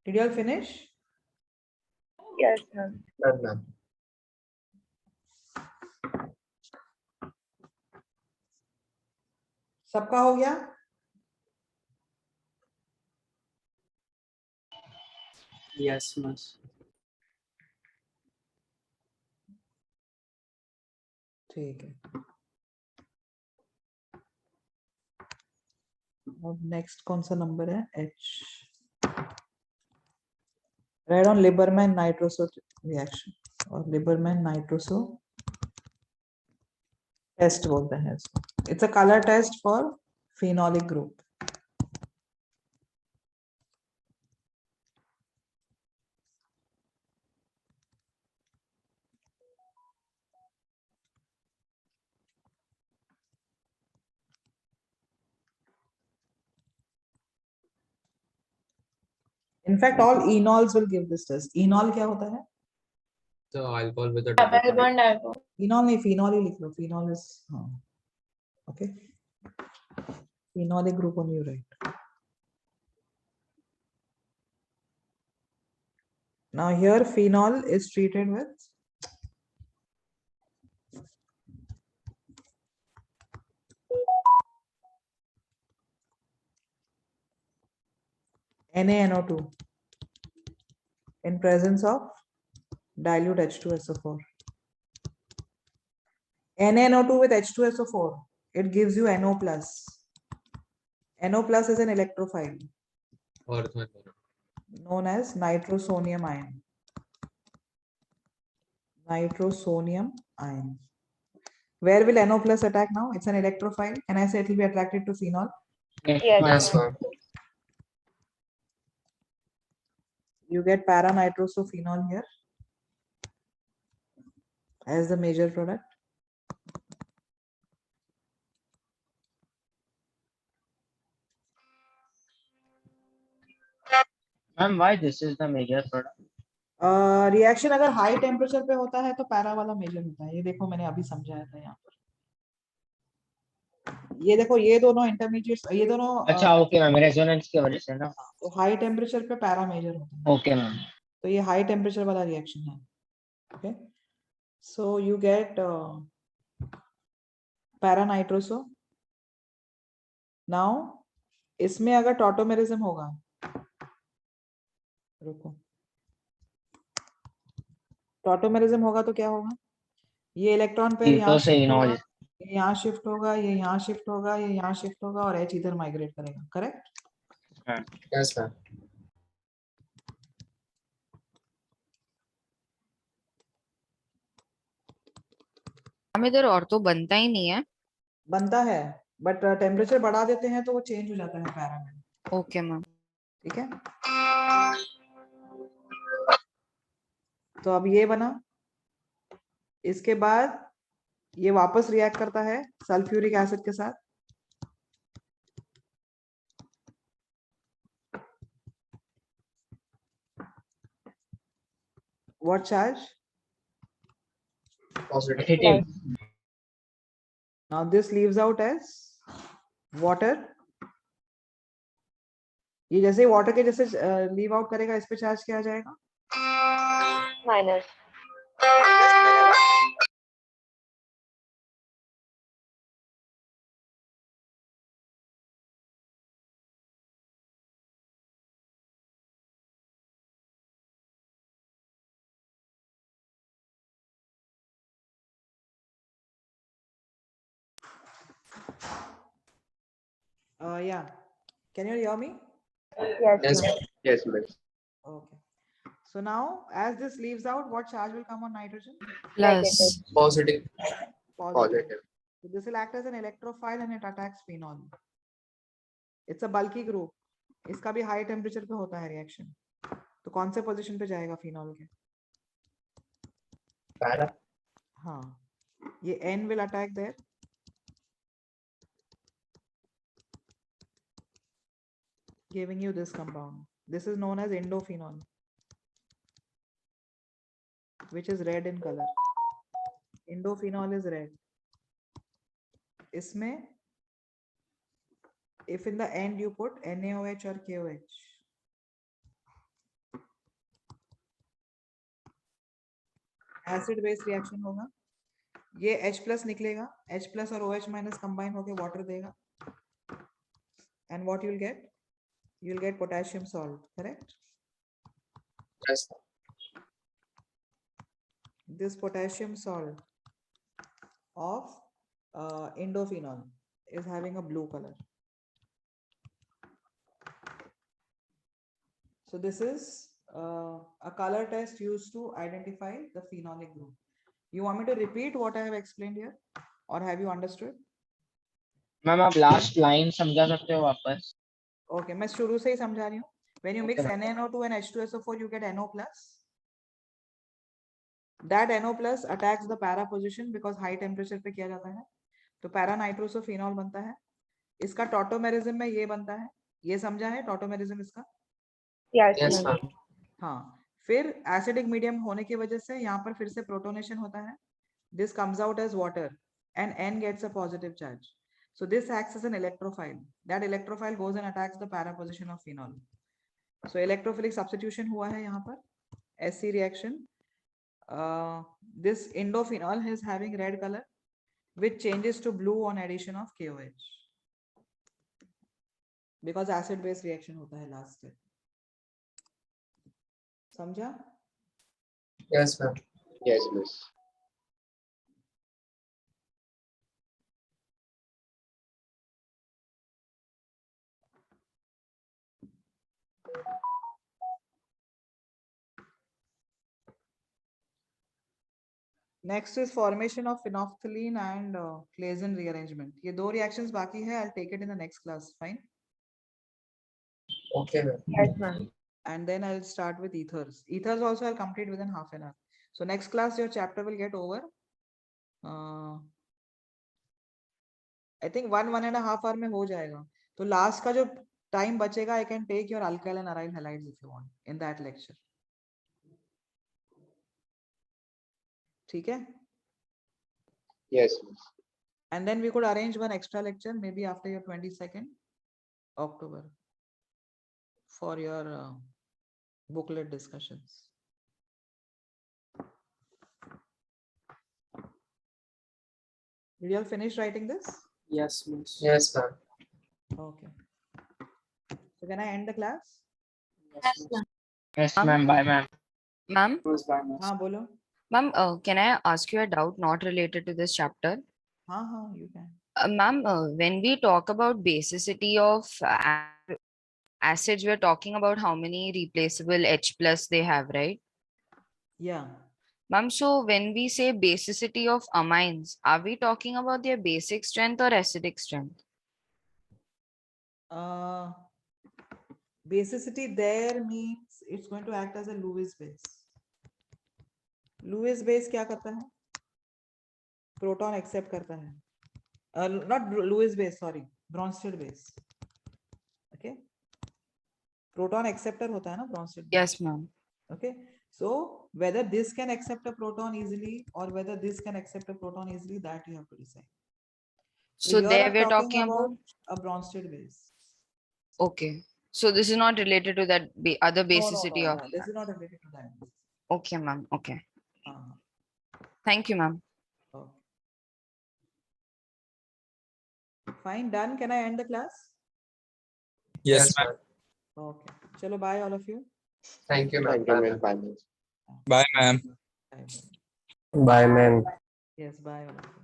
A: Did you all finish?
B: Yes, ma'am.
E: Done, ma'am.
A: सबका हो गया?
K: Yes, miss.
A: ठीक है. अब नेक्स्ट कौन सा नंबर है? H. Write on Lieberman nitroso reaction और Lieberman nitroso test बोलते हैं इसको. It's a color test for phenolic group. In fact, all enols will give this test. Enol क्या होता है?
H: So alcohol with a
F: double bond alcohol.
A: Enol नहीं, phenol ही लिख लो. Phenol is हाँ. Okay. Phenolic group only you write. Now here phenol is treated with NaNO2 in presence of dilute H2SO4. NaNO2 with H2SO4, it gives you NO plus. NO plus is an electrophile known as nitrosonium ion. Nitrosonium ion. Where will NO plus attack now? It's an electrophile. Can I say it will be attracted to phenol?
G: Yes,
B: Yes.
G: ma'am.
E: Yes, ma'am.
A: You get para-nitrosophenol here as the major product.
G: Ma'am, why this is the major product?
A: Reaction अगर high temperature पे होता है तो para वाला major होता है. ये देखो मैंने अभी समझाया था यहाँ पर. ये देखो ये दोनों इंटरमीडिएट्स, ये दोनों
G: अच्छा, ओके मैम, रेजोनेंस की वजह से ना.
A: तो हाई टेम्परेचर पे पैरा मेजर होता है.
G: Okay ma'am.
A: तो ये हाई टेम्परेचर वाला रिएक्शन है. Okay, so you get para nitroso. Now इसमें अगर टॉटोमेरिज्म होगा, रुको, टॉटोमेरिज्म होगा तो क्या होगा? ये इलेक्ट्रॉन पेयर यहाँ शिफ्ट होगा, ये यहाँ शिफ्ट होगा, ये यहाँ शिफ्ट होगा, ये यहाँ शिफ्ट होगा और H इधर माइग्रेट करेगा. करेक्ट?
E: Yes, ma'am.
D: हम इधर और तो बनता ही नहीं है.
A: बनता है बट टेम्परेचर बढ़ा देते हैं तो वो चेंज हो जाता है पैरा में.
D: Okay ma'am.
A: ठीक है, तो अब ये बना. इसके बाद ये वापस रिएक्ट करता है सल्फ्यूरिक एसिड के साथ. What charge?
E: Positive.
A: Now this leaves out as water. ये जैसे वाटर के जैसे लीव आउट करेगा, इस पे चार्ज क्या आ जाएगा?
B: Minus.
A: Yeah. Can you hear me?
B: Yes.
E: Yes,
B: ma'am.
E: ma'am. Yes, ma'am.
A: Okay. So now, as this leaves out, what charge will come on nitrogen?
D: Plus.
E: Positive.
A: Positive.
E: Positive.
A: So this will act as an electrophile and it attacks phenol. It's a bulky group. इसका भी high temperature पे होता है reaction. तो कौन से position पे जाएगा phenol के?
E: Para.
A: हाँ, ये N will attack there. Giving you this compound. This is known as indophenol, which is red in color. Indophenol is red. इसमें if in the end you put NaOH or KOH, acid base reaction होगा. ये H plus निकलेगा, H plus और OH minus combine होके water देगा. And what you'll get? You'll get potassium salt, correct?
E: Yes, ma'am.
A: This potassium salt of indophenol is having a blue color. So this is a color test used to identify the phenolic group. You want me to repeat what I have explained here, or have you understood?
G: Ma'am आप last line समझा सकते हो वापस?
A: Okay, मैं शुरू से ही समझा रही हूँ. When you mix
G: Okay, ma'am.
A: NaNO2 and H2SO4, you get NO plus. That NO plus attacks the para position because high temperature पे किया जाता है. तो para nitrosophenol बनता है. इसका टॉटोमेरिज्म में ये बनता है. ये समझा है टॉटोमेरिज्म इसका?
B: Yes,
E: Yes,
B: ma'am.
E: ma'am.
A: हाँ. फिर एसिडिक मीडियम होने की वजह से यहाँ पर फिर से प्रोटोनेशन होता है. This comes out as water and N gets a positive charge. So this acts as an electrophile. That electrophile goes and attacks the para position of phenol. So electrophilic substitution हुआ है यहाँ पर. SC reaction. This indophenol is having red color, which changes to blue on addition of KOH. Because acid base reaction होता है last step. समझा?
E: Yes, ma'am.
C: Yes, miss.
A: Next is formation of phenolphthalein and Claisen rearrangement. ये दो reactions बाकी है. I'll take it in the next class. Fine.
E: Okay, ma'am.
B: Yes, ma'am.
A: And then I'll start with ethers. Ethers also I'll complete within half an hour. So next class your chapter will get over. I think 1.5 hour में हो जाएगा. तो last का जो time बचेगा, I can take your alkyl and aryl halides if you want in that lecture. ठीक है?
C: Yes, miss.
A: And then we could arrange one extra lecture maybe after your 22nd October for your booklet discussions. Did you all finish writing this?
K: Yes, miss.
E: Yes, ma'am.
A: Okay. So can I end the class?
F: Yes, ma'am.
G: Yes, ma'am. Bye, ma'am.
D: Ma'am,
K: Yes, bye, miss.
A: हाँ बोलो.
D: ma'am, can I ask you a doubt not related to this chapter?
A: हाँ you can.
D: Ma'am, when we talk about basicity of acids, we're talking about how many replaceable H plus they have, right?
A: Yeah.
D: Ma'am, so when we say basicity of amines, are we talking about their basic strength or acidic strength?
A: Basicity there means it's going to act as a Lewis base. Lewis base क्या करता है? Proton accept करता है. Not Lewis base, sorry, Bronsted base. Okay. Proton acceptor होता है ना Bronsted base.
D: Yes, ma'am.
A: Okay. So whether this can accept a proton easily or whether this can accept a proton easily, that you have to decide.
D: So
A: here
D: there
A: I'm
D: we're talking about,
A: a Bronsted base.
D: okay. So this is not related to that other
A: No,
D: basicity of.
A: this is not related to that.
D: Okay, ma'am. Okay.
A: Uh-huh.
D: Thank you, ma'am.
A: Okay. Fine, done. Can I end the class?
L: Yes,
E: ma'am.
A: Okay. Chalo, bye all of you.
E: Thank you, ma'am.
C: Thank you, miss. Bye, miss.
L: Bye, ma'am.
A: Bye.
C: Bye, ma'am.
A: Yes, bye all of you.